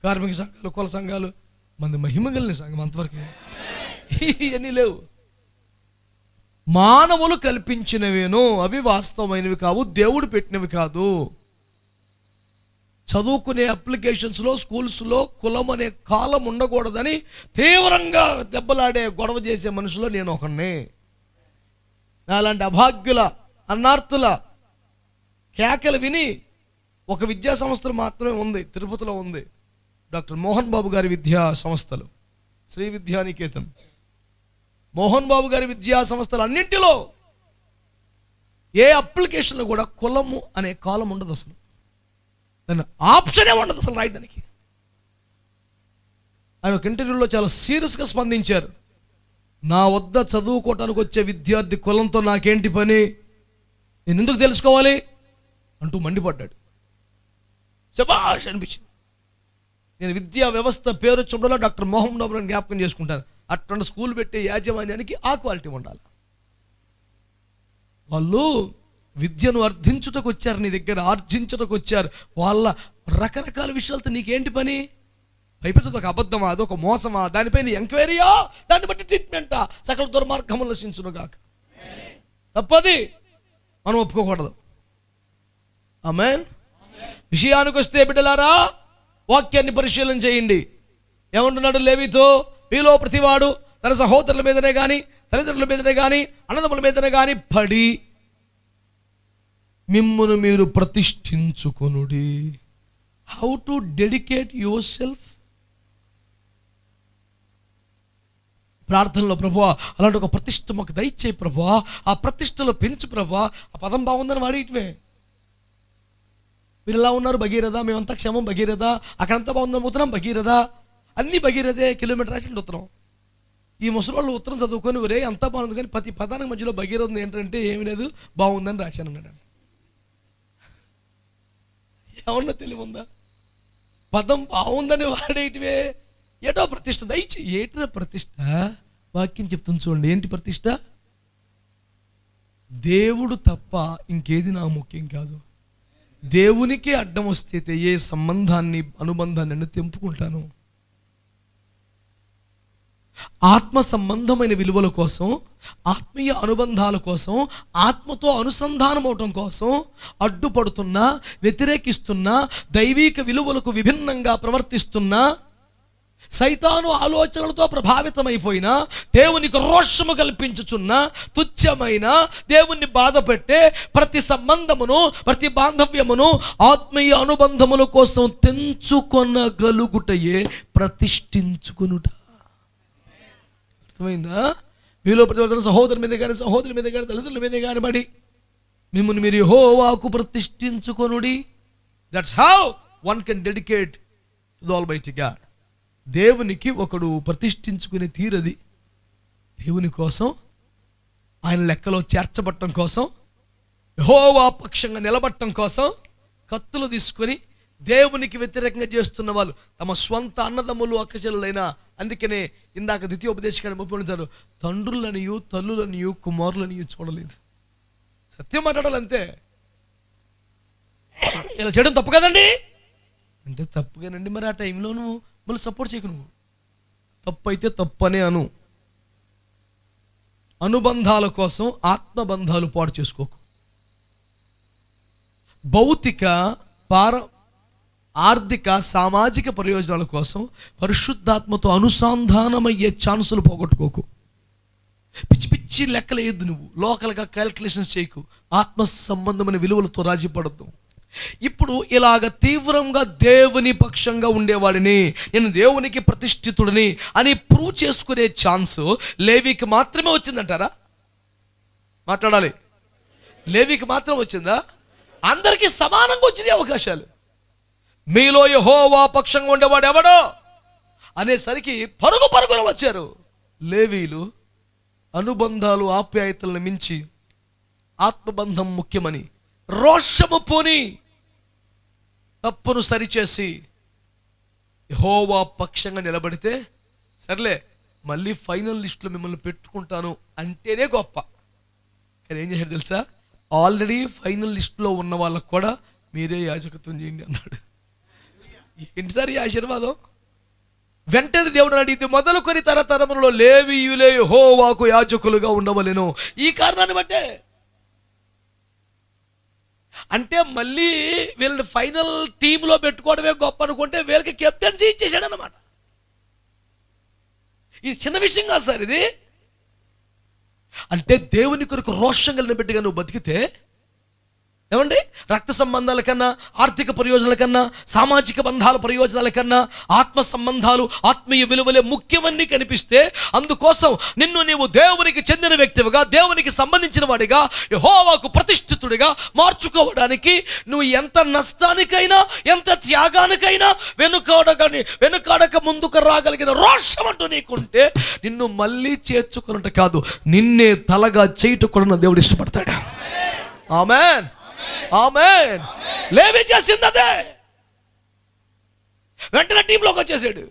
కార్మిక సంఘాలు, కుల సంఘాలు, మంది మహిమ కలిగిన సంఘం అంతవరకే. ఇవన్నీ లేవు. మానవులు కల్పించినవేనో అవి వాస్తవమైనవి కావు, దేవుడు పెట్టినవి కాదు. చదువుకునే అప్లికేషన్స్లో, స్కూల్స్లో కులం అనే కాలం ఉండకూడదని తీవ్రంగా దెబ్బలాడే గొడవ చేసే మనుషులో నేను ఒకడిని. అలాంటి అభాగ్యుల అన్నార్తుల కేకలు విని ఒక విద్యా సంస్థలు మాత్రమే ఉంది, తిరుపతిలో ఉంది, డాక్టర్ మోహన్ బాబు గారి విద్యా సంస్థలు, శ్రీ విద్యానికేతన్. మోహన్ బాబు గారి విద్యా సంస్థలు అన్నింటిలో ఏ అప్లికేషన్లో కూడా కులము అనే కాలం ఉండదు, అసలు దాని ఆప్షనే ఉండదు అసలు రాయడానికి. ఆయన ఒక ఇంటర్వ్యూలో చాలా సీరియస్గా స్పందించారు. నా వద్ద చదువుకోవటానికి వచ్చే విద్యార్థి కులంతో నాకేంటి పని, నేను ఎందుకు తెలుసుకోవాలి అంటూ మండిపడ్డాడు. శభాష్ అనిపించింది. నేను విద్యా వ్యవస్థ పేరు చూడలో డాక్టర్ మోహన్ బాబు జ్ఞాపకం చేసుకుంటాను. అటువంటి స్కూల్ పెట్టే యాజమాన్యానికి ఆ క్వాలిటీ ఉండాలి. వాళ్ళు విద్యను అర్థించుటకు వచ్చారు, నీ దగ్గర ఆర్జించుటకు వచ్చారు. వాళ్ళ రకరకాల విషయాలతో నీకేంటి పని? పైపెచ్చదొక అబద్ధమా, అదొక మోసమా, దానిపైన ఎంక్వైరీయా, దాన్ని బట్టి ట్రీట్మెంటా, సకల దుర్మార్గములు నశించునుగాక. తప్పది, మనం ఒప్పుకోకూడదు. ఆమేన్. విషయానికి వస్తే బిడ్డలారా, వాక్యాన్ని పరిశీలన చేయండి. ఏమంటున్నాడు లేవీతో? మీలో ప్రతివాడు తన సహోదరుల మీదనే కానీ, తల్లిదండ్రుల మీదనే కానీ, అన్నదమ్ముల మీదనే కానీ పడి మిమ్మును మీరు ప్రతిష్ఠించుకొనుడి. How to dedicate yourself. ప్రార్థనలో ప్రభువా అలాంటి ఒక ప్రతిష్ఠ మాకు దయచేయి ప్రభువా, ఆ ప్రతిష్టలో పెంచు ప్రభువా. ఆ పదం బాగుందని వాడిట్వే. మీరు ఎలా ఉన్నారు భగీరథ, మేమంతా క్షమం భగీరథ, అక్కడంతా బాగుందని ఉత్తరం భగీరథ, అన్ని భగీరథే. కిలోమీటర్ రాసిండు ఉత్తరం. ఈ ముసలి ఉత్తరం చదువుకొని ఒరే అంతా బాగుంది కానీ ప్రతి పదానికి మధ్యలో భగీరథ ఏంటంటే ఏమి లేదు, బాగుందని రాశాను అన్నాడు. ఏమన్నా తెలివి ఉందా? పదం బాగుందని వాడేటివే. ఏటో ప్రతిష్ట దయచి. ఏటో ప్రతిష్ట? వాక్యం చెప్తుంది చూడండి. ఏంటి ప్రతిష్ట? దేవుడు తప్ప ఇంకేది నా ముఖ్యం కాదు. దేవునికి అడ్డం వస్తే ఏ సంబంధాన్ని, అనుబంధాన్ని నేను తెంపుకుంటాను. ఆత్మ సంబంధమైన విలువల కోసం, ఆత్మీయ అనుబంధాల కోసం, ఆత్మతో అనుసంధానం అవటం కోసం అడ్డుపడుతున్నా, వ్యతిరేకిస్తున్నా, దైవిక విలువలకు విభిన్నంగా ప్రవర్తిస్తున్నా, సైతాను ఆలోచనలతో ప్రభావితమైపోయినా, దేవునికి రోషము కల్పించుచున్న తుచ్చమైన, దేవుణ్ణి బాధపెట్టే ప్రతి సంబంధమును, ప్రతి బాంధవ్యమును ఆత్మీయ అనుబంధముల కోసం తెంచుకొనగలుగుటయే ప్రతిష్ఠించుకొనుట. అర్థమైందా? మీలో ప్రతి సహోదరు మీద కానీ, సహోదరి మీద కానీ, తల్లిదండ్రుల మీద కానీ పడి మిమ్మల్ని మీరు యెహోవాకు ప్రతిష్ఠించుకొనుడి. That's how one can dedicate to the almighty God. దేవునికి ఒకడు ప్రతిష్ఠించుకునే తీరది. దేవుని కోసం, ఆయన లెక్కలో చేర్చబట్టం కోసం, యెహోవా పక్షంగా నిలబట్టం కోసం కత్తులు తీసుకొని దేవునికి వ్యతిరేకంగా చేస్తున్న వాళ్ళు తమ స్వంత అన్నదమ్ములు, అక్కచెల్లెలైనా. అందుకనే ఇందాక ద్వితీయోపదేశకాన్ని ఒప్పుకుంటారు, తండ్రులనియు తల్లులనియు కుమారులనియు చూడలేదు. సత్యం మాట్లాడాలి అంతే. ఇలా చేయడం తప్పు కదండి అంటే తప్పుగానండి. మరి ఆ టైంలో నువ్వు మళ్ళీ సపోర్ట్ చేయకు. నువ్వు తప్పు అయితే తప్పనే అను. అనుబంధాల కోసం ఆత్మబంధాలు పాడు చేసుకోకు. భౌతిక, ఆర్థిక, సామాజిక ప్రయోజనాల కోసం పరిశుద్ధాత్మతో అనుసంధానమయ్యే ఛాన్సులు పోగొట్టుకోకు. పిచ్చి పిచ్చి లెక్కలు వేయద్దు. నువ్వు లోకల్గా క్యాల్కులేషన్స్ చేయకు. ఆత్మ సంబంధమైన విలువలతో రాజీ పడద్దు. ఇప్పుడు ఇలాగ తీవ్రంగా దేవుని పక్షంగా ఉండేవాడిని, నేను దేవునికి ప్రతిష్ఠితుడిని అని ప్రూవ్ చేసుకునే ఛాన్స్ లేవీకి మాత్రమే వచ్చిందంటారా? మాట్లాడాలి. లేవీకి మాత్రం వచ్చిందా? అందరికీ సమానంగా వచ్చినాయి అవకాశాలు. మీలో యెహోవా పక్షంగా ఉండేవాడు ఎవడో అనేసరికి పరుగున వచ్చారు లేవీలు. అనుబంధాలు ఆప్యాయతలను మించి ఆత్మబంధం ముఖ్యమని రోషము పోని తప్పును సరిచేసి యెహోవా పక్షంగా నిలబడితే, సర్లే మళ్ళీ ఫైనల్ లిస్టులో మిమ్మల్ని పెట్టుకుంటాను అంటేనే గొప్ప. కానీ ఏం చేశాడు తెలుసా? ఆల్రెడీ ఫైనల్ లిస్టులో ఉన్న వాళ్ళకు కూడా మీరే యాజకత్వం చేయండి అన్నాడు. ఏంటి సార్ ఈ ఆశీర్వాదం? వెంటనే దేవుడు అడిగితే, మొదలుకొని తరతరములలో లేవీయులే యెహోవాకు యాజకులుగా ఉండవలెను. ఈ కారణాన్ని బట్టే. అంటే మళ్ళీ వీళ్ళని ఫైనల్ టీంలో పెట్టుకోవడమే గొప్ప అనుకుంటే వీళ్ళకి కెప్టెన్సీ ఇచ్చేసాడు అన్నమాట. ఇది చిన్న విషయం కాదు సార్ ఇది. అంటే దేవుని కొరకు రోషం కలిగిన బిడ్డగా నువ్వు బతికితే, ఏమండి, రక్త సంబంధాల కన్నా, ఆర్థిక ప్రయోజనాల కన్నా, సామాజిక బంధాల ప్రయోజనాల కన్నా ఆత్మ సంబంధాలు, ఆత్మీయ విలువలే ముఖ్యమని కనిపిస్తే, అందుకోసం నిన్ను నీవు దేవునికి చెందిన వ్యక్తివిగా, దేవునికి సంబంధించిన వాడిగా, యెహోవాకు ప్రతిష్ఠితుడిగా మార్చుకోవడానికి నువ్వు ఎంత నష్టానికైనా, ఎంత త్యాగానికైనా వెనుకాడక ముందుకు రాగలిగిన రోషం అంటూ నీకుంటే, నిన్ను మళ్ళీ చేర్చుకున్నట్టు కాదు, నిన్నే తలగా చేయుట కూడా దేవుడు ఇష్టపడతాడు. ఆమేన్, ఆమేన్. లేవీ చేసింది అదే. వెంటనే టీంలోకి వచ్చేసాడు.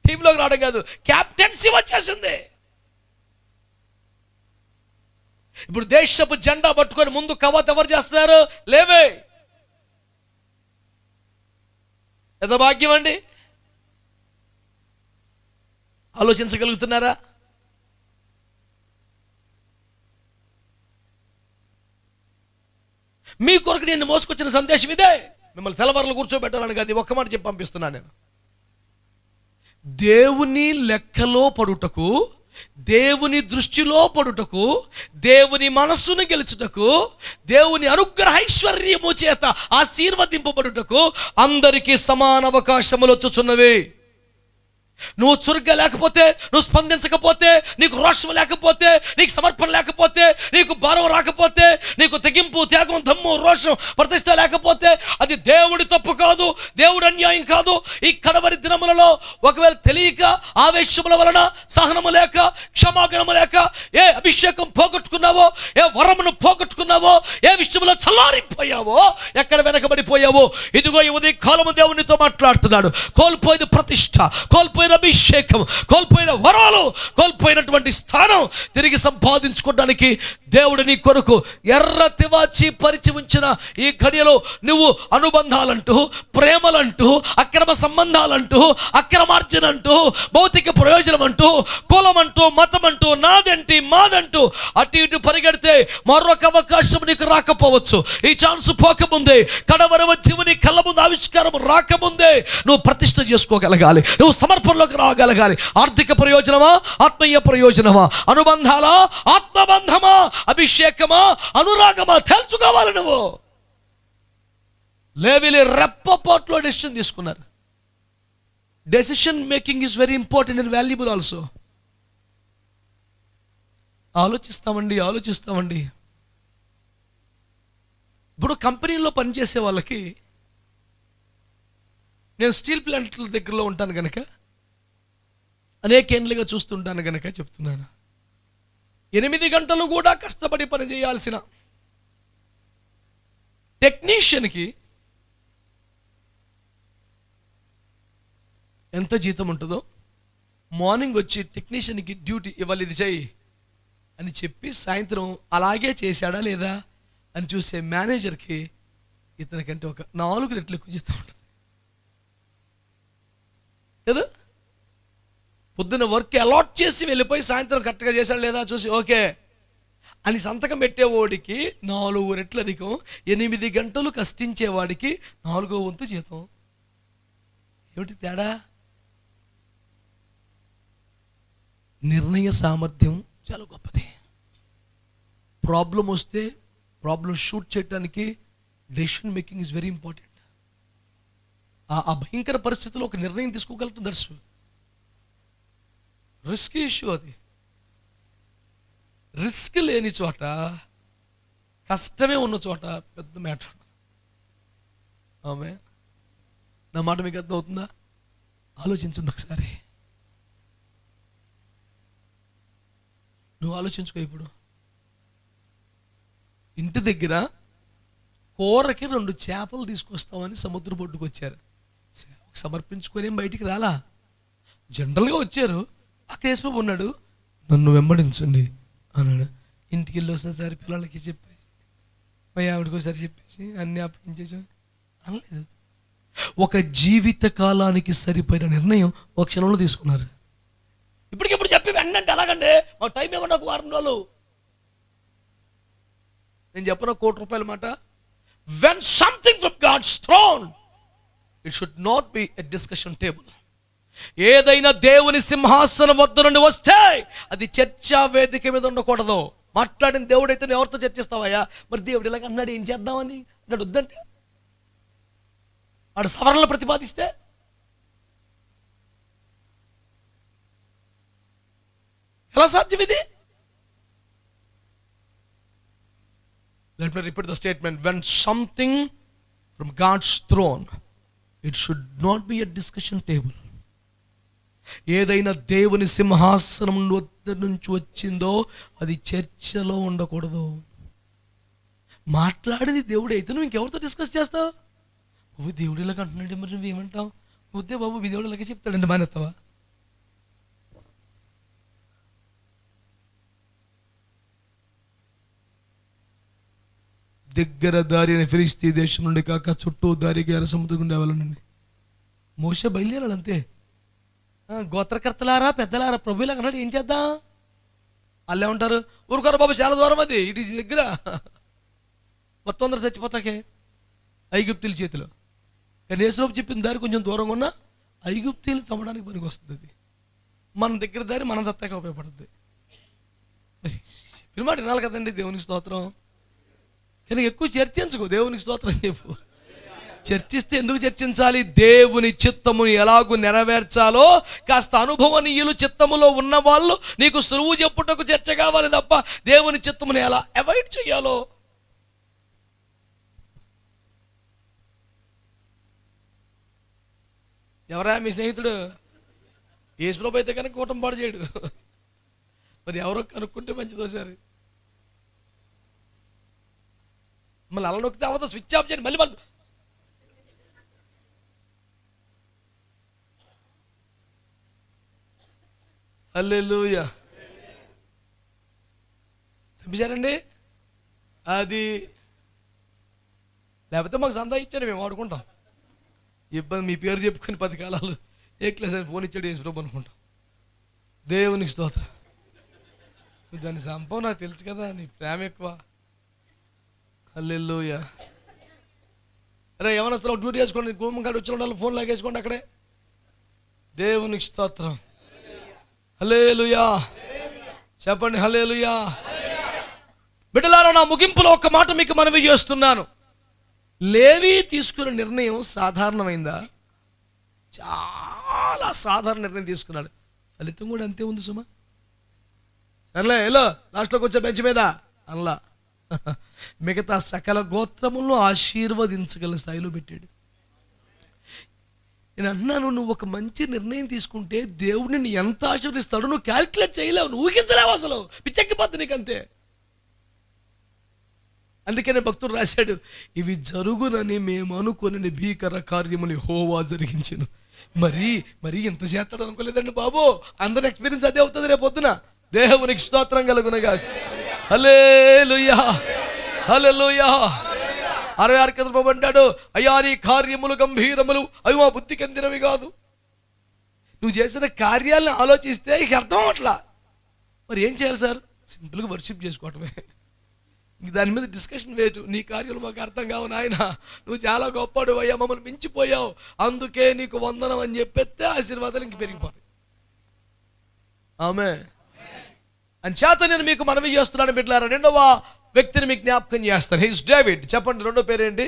టీంలోకి రావడం కాదు, క్యాప్టెన్సీ వచ్చేసింది. ఇప్పుడు దేశపు జెండా పట్టుకొని ముందు కవాతు ఎవరు చేస్తున్నారు? లేవే. ఎంత భాగ్యం అండి. ఆలోచించగలుగుతున్నారా? మీ కొరకు నేను మోసుకొచ్చిన సందేశం ఇదే. మిమ్మల్ని తెల్లవారులు కూర్చోబెట్టాలని కాదు, ఒక్క మాట చెప్పి పంపిస్తున్నాను నేను. దేవుని లెక్కలో పడుటకు, దేవుని దృష్టిలో పడుటకు, దేవుని మనస్సును గెలుచుటకు, దేవుని అనుగ్రహ ఐశ్వర్యము చేత ఆశీర్వదింపబడుటకు అందరికీ సమాన అవకాశములు వచ్చుచున్నవి. నువ్వు చురుగ్గా లేకపోతే, నువ్వు స్పందించకపోతే, నీకు రోషం లేకపోతే, నీకు సమర్పణ లేకపోతే, నీకు భారం రాకపోతే, నీకు తెగింపు, త్యాగం, దమ్ము, రోషం, ప్రతిష్ట లేకపోతే అది దేవుడి తప్పు కాదు, దేవుడి అన్యాయం కాదు. ఈ కడవరి దినములలో ఒకవేళ తెలియక, ఆవేశముల వలన, సహనము లేక, క్షమాగుణము లేక ఏ అభిషేకం పోగొట్టుకున్నావో, ఏ వరమును పోగొట్టుకున్నావో, ఏ విషయంలో చల్లారిపోయావో, ఎక్కడ వెనకబడిపోయావో, ఇదిగో ఈ ఉదయ కాలము దేవునితో మాట్లాడుతున్నాడు. కోల్పోయిన ప్రతిష్ట, కోల్పోయిన అభిషేకం, కోల్పోయిన వరాలు, కోల్పోయినటువంటి స్థానం తిరిగి సంపాదించుకోవడానికి దేవుడు నీ కొరకు ఎర్ర తివాచి పరిచి ఉంచిన ఈ ఘడియలో నువ్వు అనుబంధాలంటూ, ప్రేమలంటూ, అక్రమ సంబంధాలంటూ, అక్రమార్జన అంటూ, భౌతిక ప్రయోజనం అంటూ, కులం అంటూ, మతం అంటూ, నాదంటి మాదంటూ అటు ఇటు పరిగెడితే మరొక అవకాశం నీకు రాకపోవచ్చు. ఈ ఛాన్స్ పోకముందే, కడవరవ జీవుని కళ్ళ ముందు ఆవిష్కారం రాకముందే నువ్వు ప్రతిష్ఠ చేసుకోగలగాలి, నువ్వు సమర్పణలోకి రాగలగాలి. ఆర్థిక ప్రయోజనమా, ఆత్మీయ ప్రయోజనమా, అనుబంధాలా, ఆత్మబంధమా, అభిషేకమా, అనురాగమా తేల్చుకోవాలి నువ్వు. లేవీలు రెప్పపాటులో డెసిషన్ తీసుకున్నారు. Decision making is very important and valuable also. ఆలోచిస్తామండి. ఇప్పుడు కంపెనీలో పనిచేసే వాళ్ళకి, నేను స్టీల్ ప్లాంట్ల దగ్గరలో ఉంటాను కనుక, అనేకేండ్లుగా చూస్తుంటాను కనుక చెప్తున్నాను. 8 గంటలు కూడా కష్టపడి పని చేయాల్సిన టెక్నీషియన్కి ఎంత జీతం ఉంటుందో, మార్నింగ్ వచ్చి టెక్నీషియన్కి డ్యూటీ ఇవాళ ఇది చేయి అని చెప్పి సాయంత్రం అలాగే చేశాడా లేదా అని చూసే మేనేజర్కి ఇతనికంటే ఒక 4 రెట్లు ఎక్కువ జీతం ఉంటుంది కదా. పొద్దున్న వర్క్ అలాట్ చేసి వెళ్ళిపోయి సాయంత్రం కరెక్ట్గా చేశాడు లేదా చూసి ఓకే అని సంతకం పెట్టేవాడికి 4 రెట్లు అధికం, 8 గంటలు కష్టించేవాడికి 4వ వంతు జీతం. ఏమిటి తేడా? నిర్ణయ సామర్థ్యం చాలా గొప్పది. ప్రాబ్లం వస్తే ప్రాబ్లం షూట్ చేయడానికి decision making is very important. ఆ భయంకర పరిస్థితిలో ఒక నిర్ణయం తీసుకోగలుగుతుంది. That's risk issue. అది రిస్క్ లేని చోట, కష్టమే ఉన్న చోట పెద్ద మ్యాటర్. ఆమె నా మాట మీకు అర్థం అవుతుందా? ఆలోచించండి ఒకసారి. నువ్వు ఆలోచించుకో. ఇప్పుడు ఇంటి దగ్గర కూరకి 2 చేపలు తీసుకొస్తామని సముద్ర బొడ్డుకు వచ్చారు. సమర్పించుకొని బయటికి రాలా, జనరల్గా వచ్చారు. ఆ కేసుబాబు ఉన్నాడు, నన్ను వెంబడించండి అన్నాడు. ఇంటికి వెళ్ళి వస్తారు పిల్లలకి చెప్పేసి, మా ఆవిడకి ఒకసారి చెప్పేసి అన్నీ అప్పగించేసాం అనలేదు. ఒక జీవిత కాలానికి సరిపోయిన నిర్ణయం ఒక క్షణంలో తీసుకున్నారు. ఇప్పటికిప్పుడు చెప్పి వెంటనే ఎలాగండి, మాకు టైం ఇవ్వండి, ఒక వారం రోజులు. నేను చెప్పిన ₹1,00,00,000 మాట. When something from God's throne, it should not be a discussion table. ఏదైనా దేవుని సింహాసనం వద్ద నుండి వస్తే అది చర్చా వేదిక మీద ఉండకూడదు. మాట్లాడిన దేవుడైతే నువ్వు ఎవరితో చర్చిస్తావయ్యా? మరి దేవుడు ఇలాగ అన్నాడు, ఏం చేద్దామని అన్నాడు. వద్దంటే వాడు సవరణలు ప్రతిపాదిస్తే ఎలా సాధ్యం ఇది? Let me repeat the statement. When something from God's throne, it should not be a discussion table. ఏదైనా దేవుని సింహాసనం వద్ద నుంచి వచ్చిందో అది చర్చలో ఉండకూడదు. మాట్లాడేది దేవుడు అయితే నువ్వు ఇంకెవరితో డిస్కస్ చేస్తావు? బాబు దేవుడు ఇలాగ అంటున్నాడు, మరి నువ్వేమంటావు? వద్దే బాబు, దేవుడు ఇలాగే చెప్తాడండి, మానేస్తావా? దగ్గర దారి అని ఫిలిస్తీ దేశం నుండి కాక చుట్టూ దారికి ఎర్ర సముద్రం గుండా వెళ్ళండి. మోషే బయలుదేరాడు అంతే. గోత్రకర్తలారా, పెద్దలారా, ప్రభు ఇలా అన్నాడు, ఏం చేద్దాం? వాళ్ళు ఏమంటారు, ఊరుకోరు బాబు, చాలా దూరం, అది ఇటు దగ్గర, మొత్తం అందరూ చచ్చిపోతాకే ఐగుప్తుల చేతిలో. కానీ యేసులోపు చెప్పిన దారి కొంచెం దూరంగా ఉన్నా ఐగుప్తులు తమ్మడానికి పనికి వస్తుంది. అది మన దగ్గర దారి మనం సత్తాక ఉపయోగపడుతుంది. చెప్పిన మాట వినాలి కదండి, దేవునికి స్తోత్రం. కానీ ఎక్కువ చర్చించుకో, దేవునికి స్తోత్రం చెప్పు. చర్చిస్తే ఎందుకు చర్చించాలి? దేవుని చిత్తముని ఎలాగూ నెరవేర్చాలో కాస్త అనుభవనీయులు చిత్తములో ఉన్న వాళ్ళు నీకు సులువు చెప్పుటకు చర్చ కావాలి తప్ప దేవుని చిత్తముని ఎలా అవాయిడ్ చేయాలో. ఎవరా మీ స్నేహితుడు? యేసుప్రభు అయితే కనుక కూటం పాడు చేయడు. మరి ఎవరో కనుక్కుంటే మంచిదో సరే. మళ్ళీ అలా నొక్కితే అవదా, స్విచ్ ఆఫ్ చేయండి మళ్ళీ. హల్లెలూయా. చంపేశారండి అది. లేకపోతే మాకు సందా ఇచ్చాడు, మేము వాడుకుంటాం. ఇబ్బంది మీ పేరు చెప్పుకొని 10 కాలాలు ఏ క్లాస్ అని ఫోన్ ఇచ్చాడు యేసుప్రభు అనుకుంటాం. దేవునికి స్తోత్రం. దాన్ని సంపం నాకు తెలుసు కదా, నీ ప్రేమ ఎక్కువ. హల్లెలూయా. అరే యవనస్తులు డ్యూటీ వేసుకోండి, గుమ్మకాడ వచ్చిన వాళ్ళు ఫోన్ లాగేసుకోండి అక్కడే. దేవునికి స్తోత్రం. హల్లెలూయా చెప్పండి. హల్లెలూయా. బిడ్డలారా, నా ముగింపులో ఒక మాట మీకు మనవి చేస్తున్నాను. లేవి తీసుకున్న నిర్ణయం సాధారణమైందా? చాలా సాధారణ నిర్ణయం తీసుకున్నాడు. ఫలితం కూడా అంతే ఉంది సుమా. సర్లే ఎలా లాస్ట్లోకి వచ్చే బెంచ్ మీద అల్లా మిగతా సకల గోత్రములను ఆశీర్వదించగల స్థాయిలో పెట్టాడు. నేను అంటున్నాను, నువ్వు ఒక మంచి నిర్ణయం తీసుకుంటే దేవుడిని ఎంత ఆశీర్వదిస్తాడో నువ్వు క్యాల్కులేట్ చేయలేవు, నువ్వు ఊహించలేవు, అసలు పిచ్చెక్కిపోద్ది నీకంతే. అందుకనే భక్తుడు రాశాడు, ఇవి జరుగునని మేము అనుకుని భీకర కార్యములు యెహోవా జరిగించెను. మరి ఇంత చేస్తాడు అనుకోలేదండి బాబు. అందరి ఎక్స్పీరియన్స్ అదే అవుతుంది రేపు పొద్దున. దేవునికి స్తోత్రం కలుగునగా. హల్లెలూయా హల్లెలూయా. 66 కింద అంటాడు, అయ్యా నీ కార్యములు గంభీరములు, అవి మా బుద్ధికి అందినవి కాదు. నువ్వు చేసిన కార్యాలను ఆలోచిస్తే ఇక అర్థం అవట్లా. మరి ఏం చేయాలి సార్? సింపుల్గా వర్షిప్ చేసుకోవటమే. ఇంక దాని మీద డిస్కషన్ వేటు. నీ కార్యాలు మాకు అర్థం కావు నాయన, నువ్వు చాలా గొప్పడు అయ్యా, మమ్మల్ని మించిపోయావు, అందుకే నీకు వందనం అని చెప్పేస్తే ఆశీర్వాదాలు ఇంక పెరిగిపోతాయి. ఆమె అని చేత నేను మీకు మనవి చేస్తున్నాను బిడ్డలారా. 2వ వ్యక్తిని మీకు జ్ఞాపకం చేస్తాను. His David. చెప్పండి, రెండో పేరేంటి?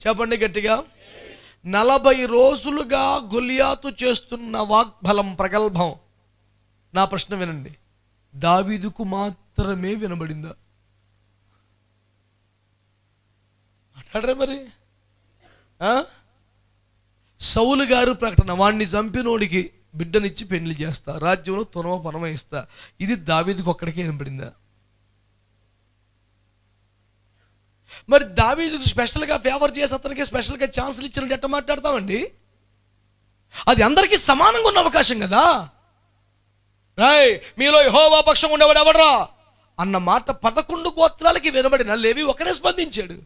చెప్పండి గట్టిగా. 40 రోజులుగా గొలియాతు చేస్తున్న వాగ్బలం, ప్రగల్భం. నా ప్రశ్న వినండి, దావీదుకు మాత్రమే వినబడిందా? మాట్లాడరే మరి. సౌలు గారు ప్రకటన, వాడిని చంపినోడికి బిడ్డనిచ్చి పెళ్లి చేస్తా, రాజ్యంలో తునవ పనమ ఇస్తా. ఇది దావీదుకు ఒక్కడికే వినబడిందా? మరి దావీదుకు స్పెషల్గా ఫేవర్ చేసి అతనికి స్పెషల్గా ఛాన్సులు ఇచ్చినట్టు ఎట్ట మాట్లాడతామండి? అది అందరికీ సమానంగా ఉన్న అవకాశం కదా. రాయ్, మీలో యెహోవా పక్షం ఉండేవాడు ఎవడరా అన్న మాట 11 గోత్రాలకి వినబడిన లేవి ఒకడే స్పందించాడు.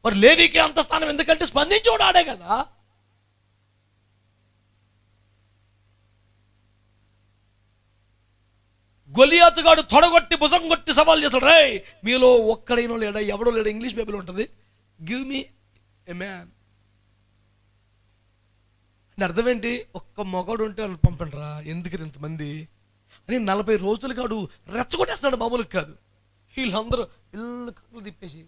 మరి లేవికి అంత స్థానం ఎందుకంటే స్పందించేవాడు ఆడే కదా. గొలియాతుగాడు తొడగొట్టి భుజం కొట్టి సవాల్ చేస్తాడు, రే మీలో ఒక్కడైనా లేడా, ఎవడో లేడా? ఇంగ్లీష్ బైబిల్ ఉంటుంది, గివ్ మీ ఎ మ్యాన్ అంటే అర్థం ఏంటి? ఒక్క మగవాడు ఉంటే వాళ్ళు పంపండి రా, ఎందుకు ఇంతమంది అని 40 రోజులు కాడు రెచ్చగొట్టేస్తున్నాడు. మామూలుగా కాదు. వీళ్ళందరూ ఇల్లు కళ్ళు తిప్పేసి,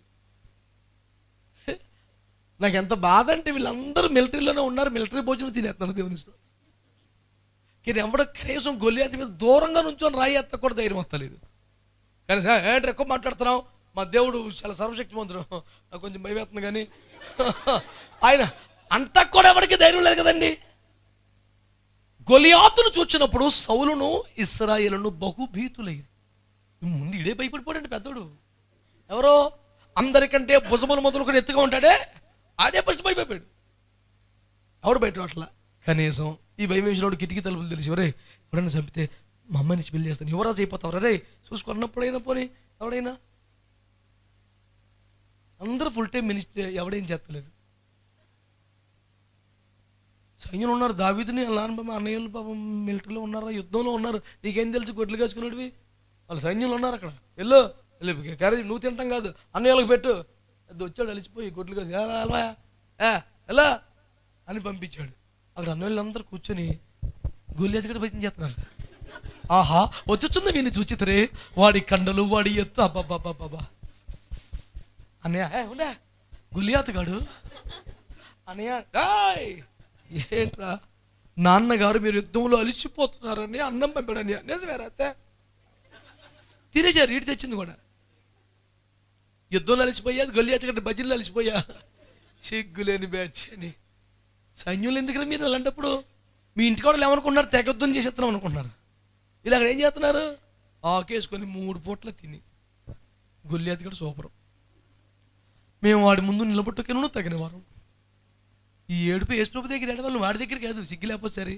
నాకు ఎంత బాధ అంటే వీళ్ళందరూ మిలిటరీలోనే ఉన్నారు, మిలిటరీ భోజనం తినేస్తున్నారు దేవుని ఇష్టం. కానీ ఎవడో కనీసం గొలియాతు మీద దూరంగా నుంచొని రాయి ఎత్త కూడా ధైర్యం వస్తలేదు. కానీ ఏంటి ఎక్కువ మాట్లాడుతున్నావు, మా దేవుడు చాలా సర్వశక్తిమంతుడు, నాకు కొంచెం భయం వేస్తుంది. కానీ ఆయన అంతా కూడా ఎవరికి ధైర్యం లేదు కదండి. గొలియాతును చూచినప్పుడు సౌలును ఇశ్రాయేలును బహుభీతులయ్యి. ముందు ఇడే భయపడిపోయాడు పెద్దోడు. ఎవరో అందరికంటే భుజములు మొదలుకొని ఎత్తుగా ఉంటాడే, ఆడే ఫస్ట్ భయపడిపోయాడు. ఎవడు బయట అట్లా కనీసం ఈ భయం వేసినోడు కిటికీ తలుపులు తెలిసి, ఎవరే ఎవరైనా చంపితే మా అమ్మాయి నుంచి పెళ్లి చేస్తాను, యువరాజు అయిపోతావు రే చూసుకున్నప్పుడైనా పోనీ. ఎవడైనా అందరూ ఫుల్ టైం మినిస్టర్, ఎవడేం చేస్తలేదు. సైన్యులు ఉన్నారు, దావీదుని అన్నయ్యలు పాపం మిలిటరీలో ఉన్నారా, యుద్ధంలో ఉన్నారు. నీకేం తెలుసు గొడ్లు కాసుకునేవి? వాళ్ళు సైన్యులు ఉన్నారు అక్కడ. వెళ్ళు కర్రీ నువ్వు తింటాం కాదు, అన్నయ్యలకు పెట్టు. అది వచ్చాడు అలిచిపోయి గొడ్లు కాదు ఎలా అని పంపించాడు. అక్కడ అన్నయ్యలందరూ కూర్చొని గొలియాతు భజన చేస్తున్నారు. ఆహా వచ్చుంది వీని చూచితరే, వాడి కండలు వాడి ఎత్తు, అబ్బాబ్బాబ్బా అన్నయ్య ఉండే గొలియాతుగాడు. అన్నయ్య ఏంట్రా నాన్నగారు మీరు యుద్ధంలో అలిసిపోతున్నారని అన్నం పంపాడు. అన్నయ్య నిజమేరా అత్తే తినేసారు, ఈడు తెచ్చింది కూడా. యుద్ధంలో అలిసిపోయా, గొలియాతు గడ్డ భజనలో అలిసిపోయా, సిగ్గులేని బ్యాచ్ అని. సైన్యులు ఎందుకురా మీరు అలాంటప్పుడు? మీ ఇంటికి వాళ్ళు ఏమనుకుంటున్నారు, తెగ చేసేస్తున్నాం అనుకుంటున్నారు. ఇలా అక్కడ ఏం చేస్తున్నారు, ఆకేసుకొని 3 పూట్ల తిని. గొలియాతు కూడా సూపరు. మేము వాడి ముందు నిలబట్టుకెను తగిన వారం. ఈ ఏడుపు యేసుప్రభు దగ్గర ఏడవాళ్ళు, వాడి దగ్గర కాదు. సిగ్గు లేకపోతే సరే.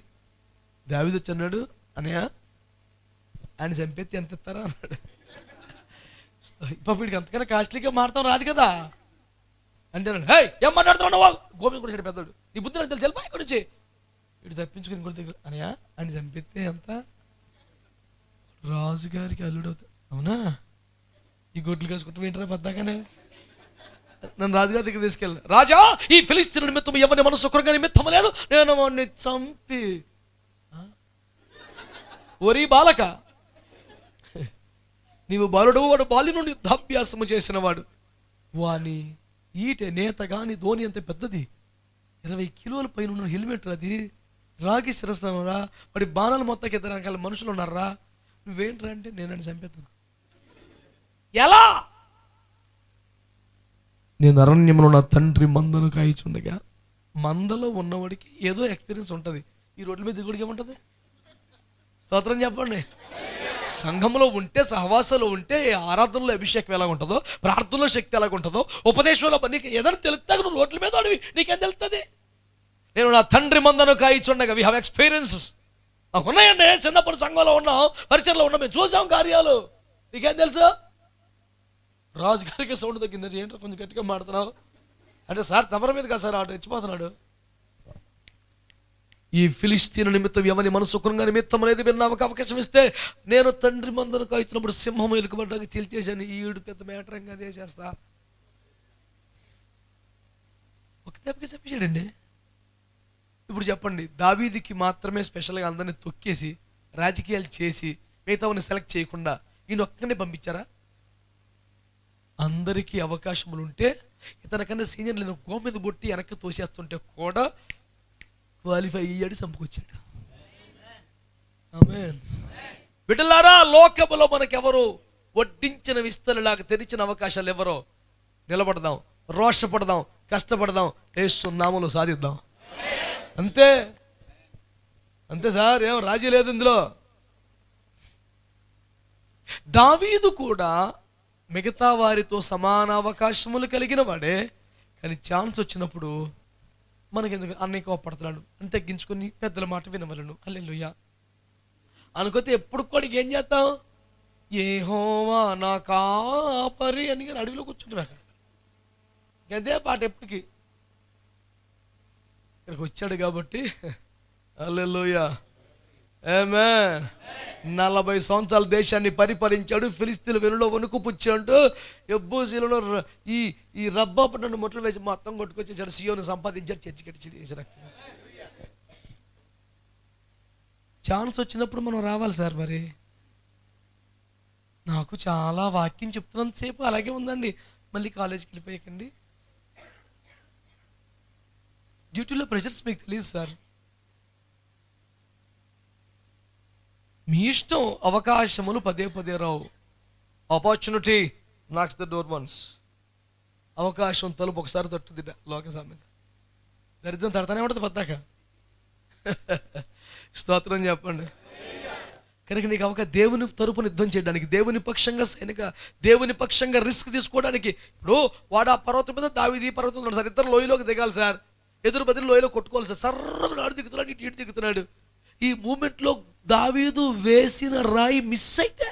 దావీదు వచ్చి అన్నాడు, అన్నయ్య ఆయన చంపేస్తే ఎంత ఇస్తారా అన్నాడు. ఇప్పుడు వీడికి అంతకన్నా కాస్ట్లీగా మారుతాం రాదు కదా అంటే హే ఏం మాట్లాడుతున్నావు, గోమి కూడా పెద్దోడు, నీ బుద్ధి నాకు తెలుసు, వెళ్ళిపో ఇక్కడి నుంచి. వీడు తప్పించుకుని కూడా దగ్గర, అన్నయ్య ఆయన చంపితే ఎంత? రాజుగారికి అల్లుడు అవుతా. అవునా, ఈ గొడ్లు కాసుకుంటూ వింటారా పెద్దగానే. నన్ను రాజుగారి దగ్గర తీసుకెళ్ళి, రాజా ఈ ఫిలిస్తీయుల నిమిత్తం ఎవరి మనసు ఒకరుగా నిమిత్తం లేదు, నేను వాడిని చంపి. ఒరి బాలక, నీవు బాలుడు, వాడు బాల్యం నుండి యుద్ధాభ్యాసము చేసిన వాడు. వాని ఈటె నేత కానీ ధోని అంత పెద్దది, 20 కిలోల పైన ఉన్న హెల్మెట్ అది, రాగి శిరస్సురా, వాడి బాణాలు మొత్తం 2 రకాల మనుషులు ఉన్నారా, నువ్వేంట్రా అంటే నేనని చంపేస్తాను. ఎలా? నేను అరణ్యంలో నా తండ్రి మందను కాయిచుండగా. మందలో ఉన్నవాడికి ఏదో ఎక్స్పీరియన్స్ ఉంటుంది, ఈ రోడ్ల మీద దిగుడికి ఏముంటుంది? స్తోత్రం చెప్పండి. సంఘంలో ఉంటే, సహవాసంలో ఉంటే, ఆరాధనలో అభిషేకం ఎలా ఉంటుందో, ప్రార్థనలో శక్తి ఎలాగ ఉంటుందో, ఉపదేశంలో నీకు ఏదైనా తెలుస్తుంది. నువ్వు రోడ్ల మీద అడివి నీకేం తెలుస్తుంది? నేను నా తండ్రి మందను కాయిచుండగా. We have experiences. మాకు ఉన్నాయండి, చిన్నప్పుడు సంఘంలో ఉన్నాం, పరిచయంలో ఉన్నాం, మేము చూసాం కార్యాలు. నీకేం తెలుసు? రాజుగారికి సౌండ్ తగ్గింది, ఏంటో కొంచెం గట్టిగా మాడుతున్నావు అంటే, సార్ తమర మీద కాదు సార్, ఆడు రెచ్చిపోతున్నాడు. ఈ ఫిలిస్తీను నిమిత్తం ఎవరి మనసుకురంగా నిమిత్తం అనేది విన్నామకు అవకాశం ఇస్తే, నేను తండ్రి మందను కాయిచ్చినప్పుడు సింహం ఎలుకబడ్డానికి చీల్చేసాను, ఈడు పెద్ద మేటరంగా చేసేస్తా. ఒక దెబ్బకి చెప్పేసాడండి. ఇప్పుడు చెప్పండి, దావీదుకి మాత్రమే స్పెషల్గా అందరినీ తొక్కేసి రాజకీయాలు చేసి మిగతావన్నీ సెలెక్ట్ చేయకుండా ఈయన ఒక్కనే పంపించారా? అందరికీ అవకాశములు ఉంటే ఇతనికన్నా సీనియర్ లేదు గో మీద బొట్టి వెనక్కి తోసేస్తుంటే కూడా క్వాలిఫై అయ్యాడు, చంపుకొచ్చాడు. ఆమేన్. బిడ్డలారా, లోకములో మనకెవరు వడ్డించిన విస్తరలాగా తెరిచిన అవకాశాలు ఎవరో నిలబడదాం, రోషపడదాం, కష్టపడదాం, యేసు నామములో సాధిద్దాం. అంతే అంతే సార్, ఏం రాజీ లేదు ఇందులో. దావీదు కూడా మిగతా వారితో సమాన అవకాశములు కలిగిన వాడే, కానీ ఛాన్స్ వచ్చినప్పుడు మనకెందుకు అన్నయ్య కోపడుతున్నాడు అని తగ్గించుకొని పెద్దల మాట వినవలను. హల్లెలూయా అనుకోతే ఎప్పుడు కూడా ఏం చేస్తాం, యెహోవా నా కాపరి అని కానీ అడవిలో కూర్చుంటున్నాక అదే పాట ఎప్పటికీ. ఇక్కడికి వచ్చాడు కాబట్టి హల్లెలూయా ఆమేన్. 40 సంవత్సరాల దేశాన్ని పరిపాలించాడు. ఫిలిస్తీన్ల వెనులో వణుకు పుచ్చాడు. యెబూసీలలో ఈ రబ్బా పట్టణం మొట్టలు వేసి మొత్తం కొట్టుకొచ్చేసాడు. సియోను సంపాదించాడు, చర్చి కట్టి రక్తం. ఛాన్స్ వచ్చినప్పుడు మనం రావాలి సార్. మరి నాకు చాలా వాక్యం చెప్తున్నంతసేపు అలాగే ఉందండి. మళ్ళీ కాలేజీకి వెళ్ళిపోయాకండి. డ్యూటీలో ప్రెషర్స్ మీకు తెలియదు సార్. మీ ఇష్టం. అవకాశములు పదే పదే రావు. Opportunity knocks the door once. అవకాశం తలుపు ఒకసారి తట్టుది. లోక సామెత. దరిద్రం తడతానే ఉంటుంది పద్దాక. స్తోత్రం చెప్పండి. కనుక నీకు దేవుని తరపున యుద్ధం చేయడానికి, దేవుని పక్షంగా దేవుని పక్షంగా రిస్క్ తీసుకోవడానికి. ఇప్పుడు వాడు ఆ పర్వతం మీద, దావీదు ఈ పర్వతం ఉన్నాడు సార్. ఇద్దరు లోయలోకి దిగాలి సార్. ఎదురు బదులు లోయలో కొట్టుకోవాలి సార్. సర్రగా ఆడు దిగుతున్నాడు, ఇటు దిగుతున్నాడు. ఈ మూమెంట్లో దావీదు వేసిన రాయి మిస్ అయితే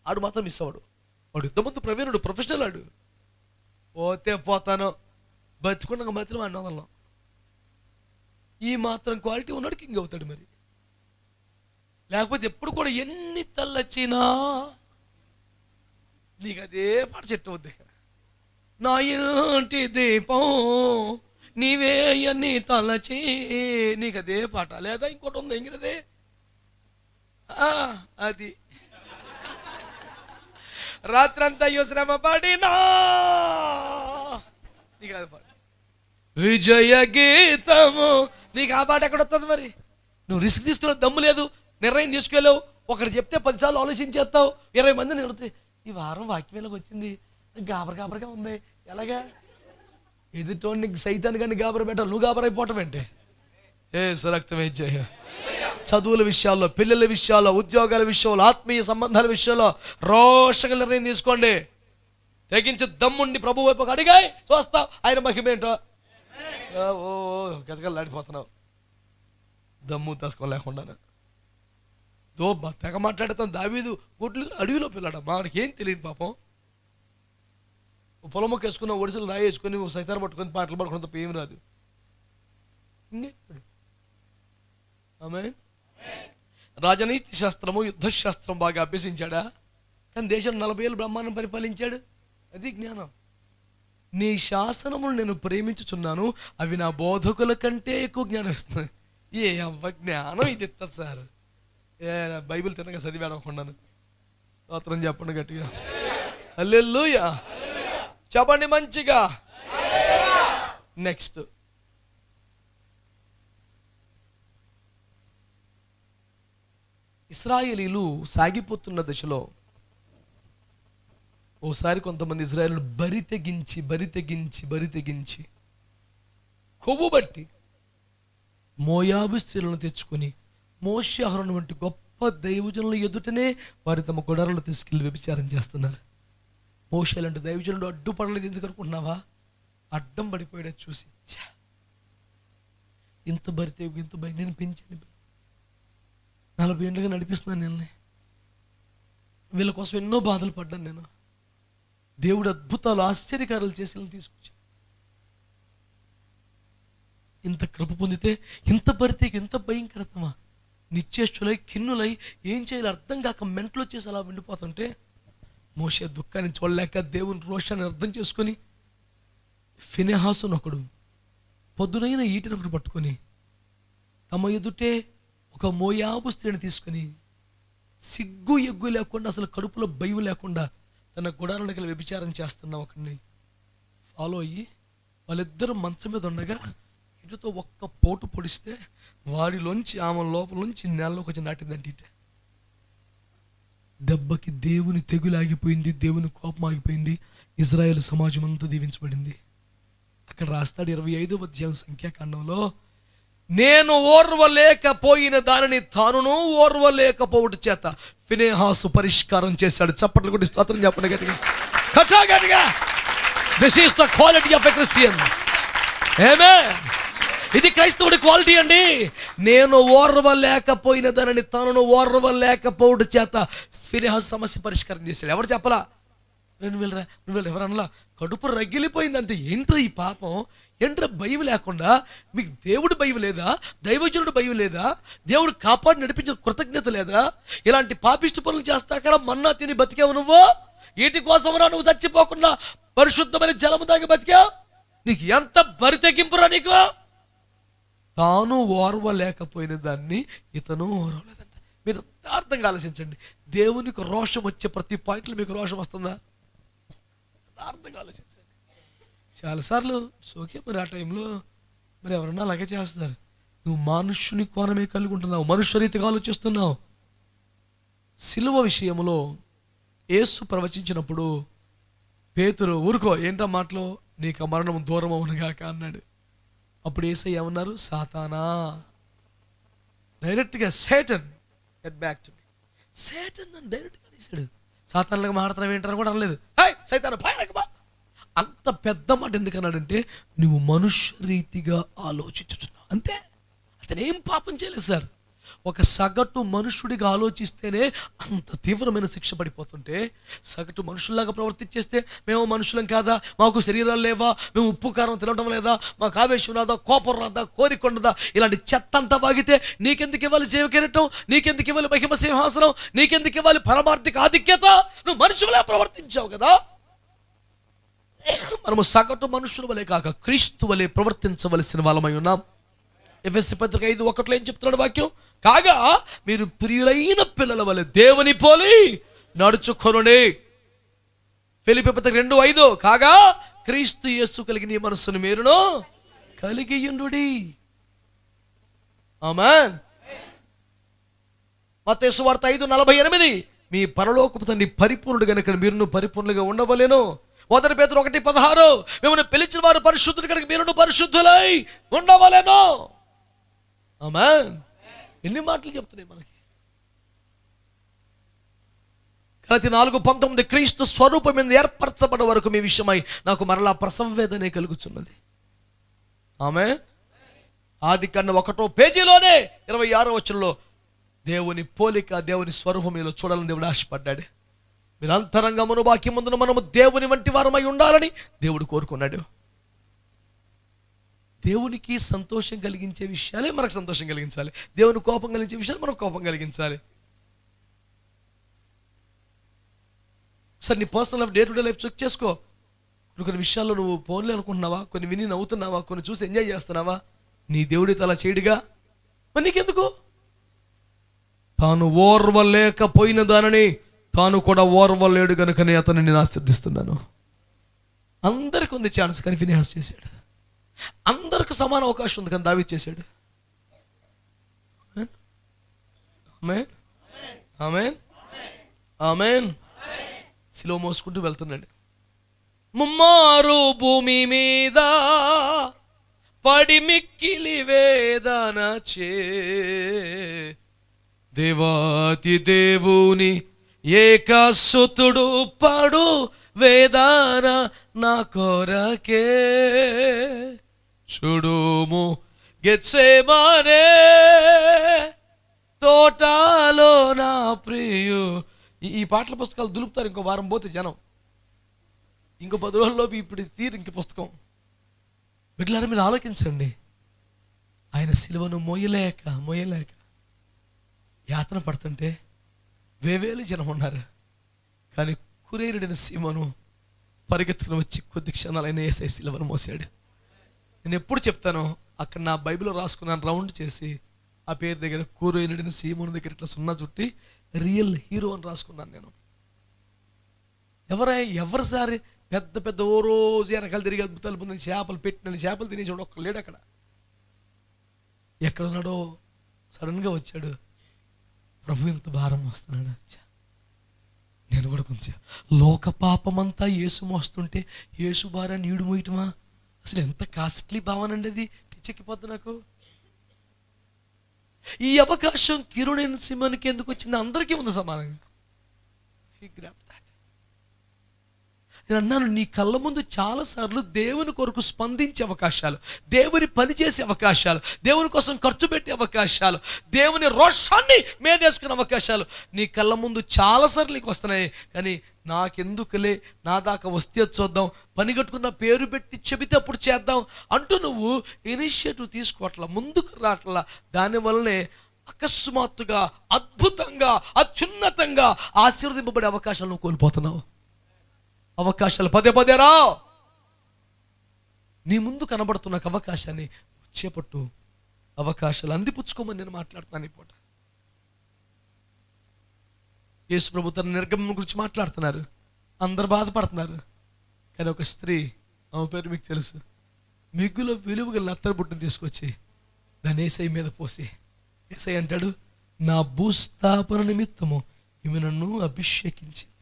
ఆడు మాత్రం మిస్ అవ్వడు. వాడు యుద్ధమంతు ప్రవీణుడు, ప్రొఫెషనల్. ఆడు పోతే పోతాను, బతుకున్నాక మాత్రం వాడిని వదలం. ఈ మాత్రం క్వాలిటీ ఉన్నాడు కింగ్ అవుతాడు. మరి లేకపోతే ఎప్పుడు కూడా ఎన్ని తల్లొచ్చినా నీకు అదే పాట చెట్టు వద్దు. నా ఇంటి దీపం నీవే అన్ని తలచి, నీకు అదే పాట. లేదా ఇంకోటి ఉంది ఇంకదే అది. రాత్రంతా శ్రమ పడినా నీకు అది పాట. విజయ గీతము నీకు ఆ పాట ఎక్కడ వస్తుంది? మరి నువ్వు రిస్క్ తీసుకునే దమ్ము లేదు, నిర్ణయం తీసుకెళ్ళావు. ఒకరు చెప్తే 10 సార్లు ఆలోచించేస్తావు. 20 మందిని నిలితే ఈ వారం వాక్యంలోకి వచ్చింది, గాబరగా ఉంది. ఎలాగా ఎదుటోడిని సైతాన్ని కానీ గాబర పెట్టాలి, నువ్వు గాబరైపోవటం ఏంటి? రక్తం ఇచ్చేయ. చదువుల విషయాల్లో, పిల్లల విషయాల్లో, ఉద్యోగాల విషయంలో, ఆత్మీయ సంబంధాల విషయంలో రోషంగా నిర్ణయం తీసుకోండి. తెగించి దమ్ముండి ప్రభు వైపు అడిగాయి చూస్తావు ఆయన మహిమేంటో. ఓ గజగల్లాడిపోతున్నావు దమ్ము తీసుకోలేకుండా. తెగ మాట్లాడుతాను. దావీదు గుడ్లు అడవిలో పిల్లాడు, మనకి ఏం తెలియదు పాపం. పొలం మొక్క వేసుకున్న ఒడిసలు రాయి వేసుకొని సైతారు పట్టుకొని పాటలు పడుకున్న తప్ప ఏమి రాదు. ఆమేన్. రాజనీతి శాస్త్రము, యుద్ధ శాస్త్రం బాగా అభ్యసించాడా? కానీ దేశం 40 ఏళ్ళు బ్రహ్మాండం పరిపాలించాడు. అది జ్ఞానం. నీ శాసనములు నేను ప్రేమించుచున్నాను, అవి నా బోధకుల కంటే ఎక్కువ జ్ఞానం ఇస్తుంది. ఏ అవ్వ జ్ఞానం ఇది ఇస్తుంది సార్. బైబిల్ తినగా చదివాడకుండాను. స్తోత్రం చెప్పండి గట్టిగా. హల్లెలూయా చెప్పండి మంచిగా. నెక్స్ట్ ఇశ్రాయేలీలు సాగిపోతున్న దశలో ఓసారి కొంతమంది ఇశ్రాయేలీలు బరి తెగించి కొవ్వు బట్టి మోయాబు స్త్రీలను తెచ్చుకొని మోషే అహరోను వంటి గొప్ప దైవజనుల ఎదుటనే వారి తమ గుడారాలు తీసుకెళ్ళి వ్యభిచారం చేస్తున్నారు. మోషే లాంటి దైవజనుడు అడ్డుపడలేదు ఎందుకు అనుకుంటున్నావా? అడ్డం పడిపోయాడు చూసి. ఇంత బరితే ఇంత భయం. నేను పెంచాను, 40 ఏళ్ళుగా నడిపిస్తున్నాను. నేను వీళ్ళ కోసం ఎన్నో బాధలు పడ్డాను. నేను దేవుడు అద్భుతాలు ఆశ్చర్యకారాలు చేసి తీసుకొచ్చాను. ఇంత కృప పొందితే ఇంత భరితే ఇంత భయంకరతమా? నిశ్చేష్టులై కిన్నులై ఏం చేయాలి అర్థం కాక మెంటలో చేసి అలా ఉండిపోతుంటే మోషే దుఃఖాన్ని చూడలేక దేవుని రోషాన్ని అర్థం చేసుకొని ఫినెహాసును ఒకడు పొద్దునైన ఈటినప్పుడు పట్టుకొని తమ ఎదుటే ఒక మోయాబు స్త్రీని తీసుకొని సిగ్గు ఎగ్గు లేకుండా, అసలు కడుపులో భయం లేకుండా తన గుడారానికి వ్యభిచారం చేస్తున్న ఒకరిని ఫాలో అయ్యి వాళ్ళిద్దరు మంచం మీద ఉండగా ఇటుతో ఒక్క పోటు పొడిస్తే వాడిలోంచి ఆమె లోపల నుంచి నెలలోకి వచ్చి నాటిందంటే ఇటే దెబ్బకి దేవుని తెగులు ఆగిపోయింది, దేవుని కోపం ఆగిపోయింది, ఇజ్రాయేల్ సమాజం అంతా దీవించబడింది. అక్కడ రాస్తాడు 25వ అధ్యాయం సంఖ్యాకాండంలో, నేను ఓర్వలేకపోయిన దానిని తానును ఓర్వలేకపోవట చేత ఫినెహాసు పరిష్కారం చేశాడు. చప్పట్లు కొట్టి స్తోత్రం చెప్పండి గట్టిగా. This is the quality of a Christian. ఆమేన్. ఇది క్రైస్తవుడి క్వాలిటీ అండి. నేను ఓర్వలేకపోయిన దానిని తాను ఓర్వలేకపోవట చేత ఫినెహాసు సమస్య పరిష్కారం చేశాడు. ఎవరు చెప్పలా? నువ్వు ఎవరన్నా కడుపు రగిలిపోయింది అంతే. ఏంట్రా ఈ పాపం, ఏంట్రా భయం లేకుండా? మీకు దేవుడు భయం లేదా? దైవజనుడు భయం లేదా? దేవుడు కాపాడి నడిపించిన కృతజ్ఞత లేదా? ఇలాంటి పాపిష్టి పనులు చేస్తాకరా మన్నా తిని బతికావు నువ్వు? వీటి కోసంరా నువ్వు చచ్చిపోకుండా పరిశుద్ధమైన జలము తాగి బతికావు? నీకు ఎంత బరి తెగింపురా నీకు? తాను ఓర్వలేకపోయిన దాన్ని ఇతను ఓర్వలేదంట. మీరు అర్థంగా ఆలోచించండి. దేవునికి రోషం వచ్చే ప్రతి పాయింట్లో మీకు రోషం వస్తుందా? అర్థంగా ఆలోచించండి. చాలాసార్లు సోకే మరి ఆ టైంలో మరి ఎవరన్నా అలాగే చేస్తారు. నువ్వు మనుష్యుని కోణమే కలిగి ఉంటున్నావు, మనుష్య రీతిగా ఆలోచిస్తున్నావు. సిలువ విషయంలో యేసు ప్రవచించినప్పుడు పేతురు ఊరుకో ఏంటా మాటలో, నీకు ఆ మరణం దూరం అవునుగాక అన్నాడు. అప్పుడు యేసయ్య ఏమన్నారు? సాతానా, డైరెక్ట్గా Satan get back to me. Satan అని డైరెక్ట్గా తీసాడు. సాతాన్లుగా మాట్లాడతాం ఏంటని కూడా అనలేదు. హై సైతాను పైనకమా. అంత పెద్ద మాట ఎందుకన్నాడంటే నువ్వు మనుష్య రీతిగా ఆలోచించుతున్నావు అంతే. అతను ఏం పాపం చేయలేదు సార్. ఒక సగటు మనుషుడిగా ఆలోచిస్తేనే అంత తీవ్రమైన శిక్ష పడిపోతుంటే, సగటు మనుషుల్లాగా ప్రవర్తించేస్తే మేము మనుషులం కాదా, మాకు శరీరాలు లేవా, మేము ఉప్పు కారం తినడం లేదా, మాకు ఆవేశం రాదా, కోపం రాదా, కోరిక ఉండదా, ఇలాంటి చెత్త అంతా వాగితే నీకెందుకు ఇవ్వాలి జీవకిరీటం, నీకెందుకు ఇవ్వాలి మహిమ సింహాసనం, నీకెందుకు ఇవ్వాలి పరమార్థిక ఆధిక్యత? నువ్వు మనుషులే ప్రవర్తించావు కదా. మనము సగటు మనుషుల వలె కాక క్రీస్తు వలె ప్రవర్తించవలసిన వాళ్ళమై ఉన్నాం. ఎఫెసీ పత్రిక 5:1 ఏం చెప్తున్నాడు వాక్యం? కాగా మీరు ప్రియులైన పిల్లల వలె దేవుని పోలి నడుచుకొనుడి. ఫిలిప్పీ పత్రిక 2:5 కాగా క్రీస్తు యేసు కలిగిన ఈ మనస్సును మీరును కలిగియుండుడి. ఆమేన్. మత్తయి సువార్త 5:48 మీ పరలోకపు తండ్రి పరిపూర్ణుడు గనుక మీరును పరిపూర్ణులుగా ఉండవలెను. 1 పేతురు 1:16 మిమ్మల్ని పిలిచిన వారు పరిశుద్ధులు కనుక మీరును పరిశుద్ధులై ఉండవలెను. ఆమేన్. ఎన్ని మాటలు చెప్తున్నాయి మనకి. గలతీ 4:19 క్రీస్తు స్వరూపం మీద ఏర్పరచబడే వరకు మీ విషయమై నాకు మరలా ప్రసవ వేదనే కలుగుతున్నది. ఆమేన్. ఆదికాండం 1వ పేజీలోనే 26వ వచనంలో దేవుని పోలిక, దేవుని స్వరూపం మీలో చూడాలని దేవుడు ఆశపడ్డాడు. మీరు అంతరంగమును వాక్యమందున మనము దేవుని వంటి వారమై ఉండాలని దేవుడు కోరుకున్నాడు. దేవునికి సంతోషం కలిగించే విషయాలే మనకు సంతోషం కలిగించాలి. దేవుని కోపం కలిగించే విషయాలు మనకు కోపం కలిగించాలి. సార్ నీ personal life, day to day life check చేసుకో. కొన్ని విషయాల్లో నువ్వు ఫోన్లే అనుకుంటున్నావా, కొన్ని విని నవ్వుతున్నావా, కొన్ని చూసి ఎంజాయ్ చేస్తున్నావా? నీ దేవుడితో అలా చేయడుగా, మరి నీకెందుకు? తాను ఓర్వలేకపోయిన దానిని తాను కూడా ఓర్వలేడు కనుకనే అతను నేను ఆశీర్దిస్తున్నాను. అందరికి ఉంది ఛాన్స్ కానీ ఫినెహాస్ చేశాడు. అందరికి సమాన అవకాశం ఉంది కానీ దావీదు చేశాడు. ఆమేన్, ఆమేన్, ఆమేన్. సిలువ మోసుకుంటూ వెళ్తున్నాడు. ముమ్మారు భూమి మీద పడి మిక్కిలి వేదన చే దేవాతి దేవుని ఏకసుతుడు పడు వేదన నా కొరకే చూడుము గెత్సేమనే తోటలో నా ప్రియు. ఈ పాటల పుస్తకాలు దులుపుతారు. ఇంకో వారం పోతే జనం, ఇంకో 10 రోజుల్లోపు ఇప్పుడు తీరు ఇంక పుస్తకం. బిడ్డలారా మీరు ఆలోచించండి. ఆయన సిలువను మోయలేక యాతన పడుతుంటే వేవేలు జనం ఉన్నారు. కానీ కురేరుడైన సీమోను పరిగెత్తుకుని వచ్చి కొద్ది క్షణాలైన యేసయ్య సిలువను మోసాడు. నేను ఎప్పుడు చెప్తానో అక్కడ నా బైబిల్లో రాసుకున్నాను, రౌండ్ చేసి ఆ పేరు దగ్గర కురేరుడైన సీమోను దగ్గర ఇట్లా సున్నా చుట్టి రియల్ హీరో అని రాసుకున్నాను. నేను ఎవరిసారి పెద్ద పెద్ద ఓ రోజు వెనకాల తిరిగి అద్భుతాలు పొందిన చేపలు పెట్టిన చేపలు తినేసాడు ఒక్క లేడు అక్కడ. ఎక్కడ ఉన్నాడో సడన్గా వచ్చాడు, ప్రభు ఇంత భారం వస్తున్నాడు. నేను కూడా కొంచెం లోక పాపమంతా యేసు మోస్తుంటే యేసు భారాన్ని ఈడు మోయటమా, అసలు ఎంత కాస్ట్లీ భావన అండి అది. పిచ్చెక్కిపోద్ది నాకు. ఈ అవకాశం కిరుడైన సింహానికి ఎందుకు వచ్చింది? అందరికీ ఉంది సమానంగా. నేను అన్నాను, నీ కళ్ళ ముందు చాలాసార్లు దేవుని కొరకు స్పందించే అవకాశాలు, దేవుని పనిచేసే అవకాశాలు, దేవుని కోసం ఖర్చు పెట్టే అవకాశాలు, దేవుని రోషాన్ని మేదేసుకునే అవకాశాలు నీ కళ్ళ ముందు చాలాసార్లు నీకు వస్తున్నాయి. కానీ నాకెందుకులే, నా దాకా వస్తే చూద్దాం, పని కట్టుకున్న పేరు పెట్టి చెబితే అప్పుడు చేద్దాం అంటూ నువ్వు ఇనిషియేటివ్ తీసుకోవట్లా, ముందుకు రావట్లా. దానివల్లనే అకస్మాత్తుగా, అద్భుతంగా, అత్యున్నతంగా ఆశీర్వదింపబడే అవకాశాలు నువ్వు కోల్పోతున్నావు. అవకాశాలు పదే పదే రా, నీ ముందు కనబడుతున్న అవకాశాన్ని చేపట్టు. అవకాశాలు అందిపుచ్చుకోమని నేను మాట్లాడుతున్నాను ఈ పూట. యేసు ప్రభు తన నిర్గమనం గురించి మాట్లాడుతున్నారు, అందరు బాధపడుతున్నారు. కానీ ఒక స్త్రీ, ఆమె పేరు మీకు తెలుసు, మిగ్గులో విలువగల నత్తర బుట్టును తీసుకొచ్చి దాన్ని యేసయ్య మీద పోసి, యేసయ్య అంటాడు, నా భూస్థాపన నిమిత్తము ఈమె నన్ను అభిషేకించింది.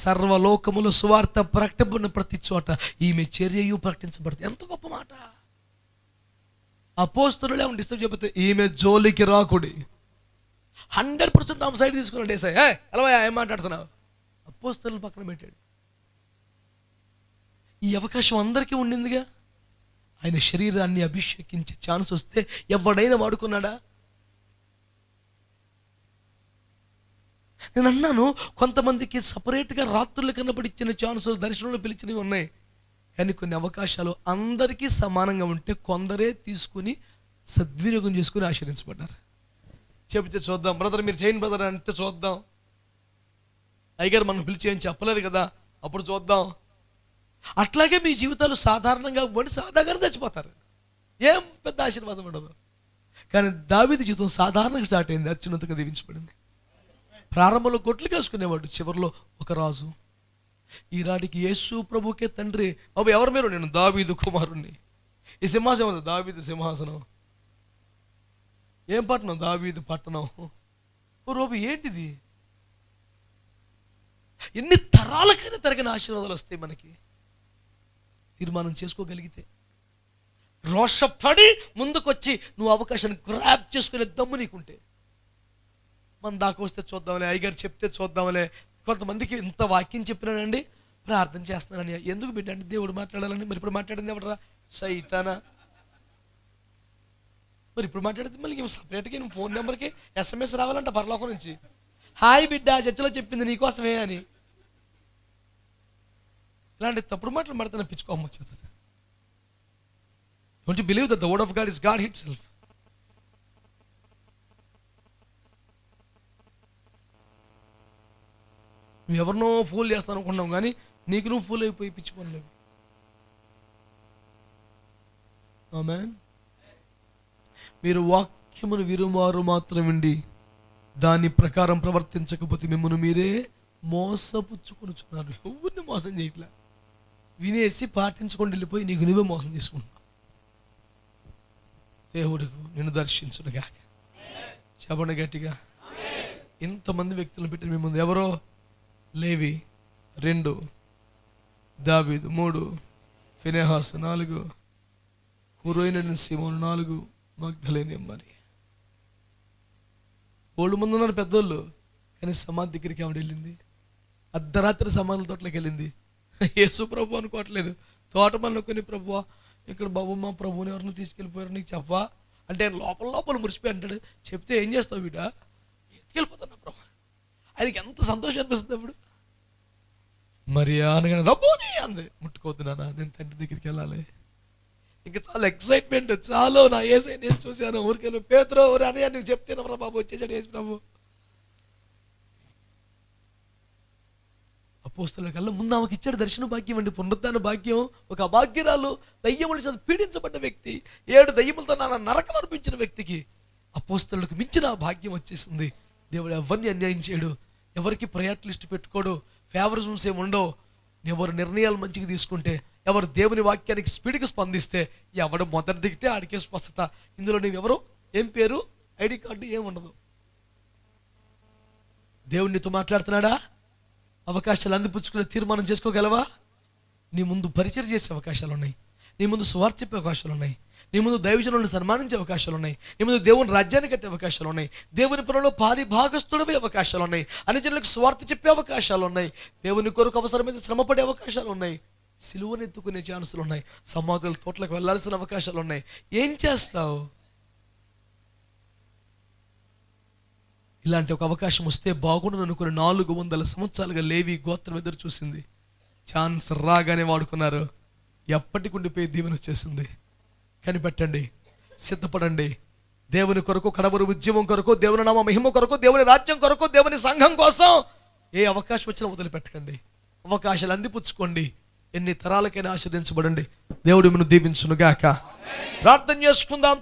సర్వలోకములో సువార్త ప్రకటింపబడిన ప్రతి చోట ఈమె చర్యయు ప్రకటించబడుతుంది. ఎంత గొప్ప మాట! అపోస్తలులే డిస్టర్బ్ చెబితే ఈమె జోలికి రాకుడి. 100% ఆమె సైడ్ తీసుకున్నాడు యేసయ్య. ఎలా ఏం మాట్లాడుతున్నావు? అపోస్తలుల పక్కన పెట్టాడు. ఈ అవకాశం అందరికీ ఉండిందిగా. ఆయన శరీరాన్ని అభిషేకించే ఛాన్స్ వస్తే ఎవడైనా వాడుకున్నాడా? నేను అన్నాను, కొంతమందికి సపరేట్గా రాత్రులు కనబడి ఇచ్చిన ఛాన్సులు, దర్శనంలో పిలిచినవి ఉన్నాయి. కానీ కొన్ని అవకాశాలు అందరికీ సమానంగా ఉంటే కొందరే తీసుకుని సద్వినియోగం చేసుకుని ఆశీర్వించబడ్డారు. చెబితే చూద్దాం, బ్రదర్ మీరు చేయండి బ్రదర్ అంటే చూద్దాం. అయ్యగారు మనం పిలిచి ఏం చెప్పలేదు కదా, అప్పుడు చూద్దాం. అట్లాగే మీ జీవితాలు సాధారణంగా ఉండి సాధారణంగా చచ్చిపోతారు. ఏం పెద్ద ఆశీర్వాదం ఉండదు. కానీ దావీదు జీవితం సాధారణంగా స్టార్ట్ అయింది, అత్యున్నతంగా దీవించబడింది. ప్రారంభంలో గొడ్లు కాసుకునేవాడు, చివరిలో ఒక రాజు. ఈనాటికి యేసు ప్రభుకే తండ్రి. బాబు ఎవరు మీరు? నేను దావీదు కుమారుణ్ణి. ఈ సింహాసనం దావీదు సింహాసనం. ఏం పట్టణం? దావీదు పట్టణం. ఓ రోబు ఏంటిది? ఎన్ని తరాలకైనా తరగని ఆశీర్వాదాలు వస్తాయి మనకి, తీర్మానం చేసుకోగలిగితే. రోషపడి ముందుకొచ్చి నువ్వు అవకాశాన్ని గ్రాప్ చేసుకునే దమ్ము నీకుంటే. మన దాకా వస్తే చూద్దాంలే, అయ్యగారు చెప్తే చూద్దాంలే. కొంతమందికి ఇంత వాక్యం చెప్పినానండి, ప్రార్థన చేస్తున్నానని. ఎందుకు బిడ్డండి? దేవుడు మాట్లాడాలని. మరి ఇప్పుడు మాట్లాడింది ఎవడరా? సైతానా. మరి ఇప్పుడు మాట్లాడితే మళ్ళీ సపరేట్గా నేను ఫోన్ నెంబర్కి SMS రావాలంట పరలోకం నుంచి, హాయ్ బిడ్డ చర్చలో చెప్పింది నీకోసమే అని. ఇలాంటి తప్పుడు మాటలు మాడితే పిచ్చుకోమ్మ వచ్చేస్తుంది. Don't you believe that the word of God is God himself. నువ్వు ఎవరినో ఫూల్ చేస్తాను అనుకున్నావు, కానీ నీకు నువ్వు ఫూల్ అయిపోయి పిచ్చి పనులేవి. ఆమేన్. మీరు వాక్యమును విరుమారు మాత్రం విండి దాని ప్రకారం ప్రవర్తించకపోతే మిమ్మల్ని మీరే మోసపుచ్చుకొనుచున్నారు. ఎవరిని మోసం చేయట్లే, వినేసి పాటించకుండా వెళ్ళిపోయి నీకు నువ్వే మోసం చేసుకుంటున్నావు. దేవుడికి నిన్ను దర్శించునుగా. చెప్పండి గట్టిగా. ఇంతమంది వ్యక్తులను పెట్టిన మీ ముందు ఎవరో? లేవి 2, దావీదు 3, ఫినెహాస్ 4, కురైన సీమోను 4, మగ్దలేని మరి. ఓళ్ళు ముందు ఉన్నారు పెద్దోళ్ళు, కానీ సమాధి దగ్గరికి ఆవిడ వెళ్ళింది. అర్ధరాత్రి సమాధుల తోటలోకి వెళ్ళింది. యేసు ప్రభు అనుకోవట్లేదు, తోటమల్ని కొన్ని ప్రభువా ఇక్కడ బాబు మా ప్రభుని ఎవరిని తీసుకెళ్ళిపోయారు నీకు చెప్పవా అంటే లోపల లోపల మురిసిపోయి అంటాడు. చెప్తే ఏం చేస్తావు వీడ? ఎత్తుకెళ్ళిపోతున్నా ప్రభు. ఆయనకి ఎంత సంతోషం అనిపిస్తుంది అప్పుడు. మరి అనగానే రబ్బోని అంది. ముట్టుకోవద్దునా, నేను తండ్రి దగ్గరికి వెళ్ళాలి. ఇంకా చాలా ఎక్సైట్మెంట్, చాలు నా యేసయ్య నేను చూశాను. ఊరికే పేతురు అని నీకు చెప్తేనమ్మరా బాబు వచ్చేసాడు యేసు ప్రభు. అపోస్తలుల కల్లా ముందు ఆమెకి ఇచ్చాడు దర్శన భాగ్యం అండి, పునరుద్ధాన భాగ్యం. ఒక అభాగ్యరాలు, దయ్యముల చేత పీడించబడ్డ వ్యక్తి, 7 దయ్యములతో నరకం అనిపించిన వ్యక్తికి అపోస్తలులకు మించిన భాగ్యం వచ్చేసింది. దేవుడు ఎవరిని అన్యాయం చేయడు, ఎవరికి ప్రయారిటీ లిస్ట్ పెట్టుకోడు. ఫేవరిజమ్స్ ఏమి ఉండవు. ఎవరు నిర్ణయాలు మంచిగా తీసుకుంటే, ఎవరు దేవుని వాక్యానికి స్పీడ్గా స్పందిస్తే, ఎవడు మొదటి దిగితే ఆడికే స్వస్థత. ఇందులో నీవెవరు, ఏం పేరు, ఐడి కార్డు ఏముండదు. దేవునితో మాట్లాడుతున్నాడా? అవకాశాలు అందిపుచ్చుకునే తీర్మానం చేసుకోగలవా? నీ ముందు పరిచయం చేసే అవకాశాలు ఉన్నాయి, నీ ముందు సువార్త చెప్పే అవకాశాలు ఉన్నాయి, నీ ముందు దైవజనులను సన్మానించే అవకాశాలు ఉన్నాయి, నీ ముందు దేవుని రాజ్యాన్ని కట్టే అవకాశాలు ఉన్నాయి, దేవుని పనుల్లో పాలి భాగస్థుడవే అవకాశాలు ఉన్నాయి, అన్ని జనులకు సువార్త చెప్పే అవకాశాలు ఉన్నాయి, దేవుని కొరకు అవసరమైన శ్రమపడే అవకాశాలు ఉన్నాయి, సిలువను ఎత్తుకునే ఛాన్సులు ఉన్నాయి, సమాధుల తోటలకు వెళ్ళాల్సిన అవకాశాలు ఉన్నాయి. ఏం చేస్తావు? ఇలాంటి ఒక అవకాశం వస్తే బాగుండు అనుకుని 400 సంవత్సరాలుగా లేవి గోత్రం ఎదురు చూసింది. ఛాన్స్ రాగానే వాడుకున్నారు. ఎప్పటికి ఉండిపోయి దీవెన వచ్చేసింది. కనిపెట్టండి, సిద్ధపడండి. దేవుని కొరకు, కడవరి ఉద్యమం కొరకు, దేవుని నామ మహిమ కొరకు, దేవుని రాజ్యం కొరకు, దేవుని సంఘం కోసం ఏ అవకాశం వచ్చినా వదిలిపెట్టకండి. అవకాశాలు అందిపుచ్చుకోండి. ఎన్ని తరాలకైనా ఆశీర్వదించబడండి. దేవుడు మిమ్మల్ని దీవించును గాక. ప్రార్థన చేసుకుందాం.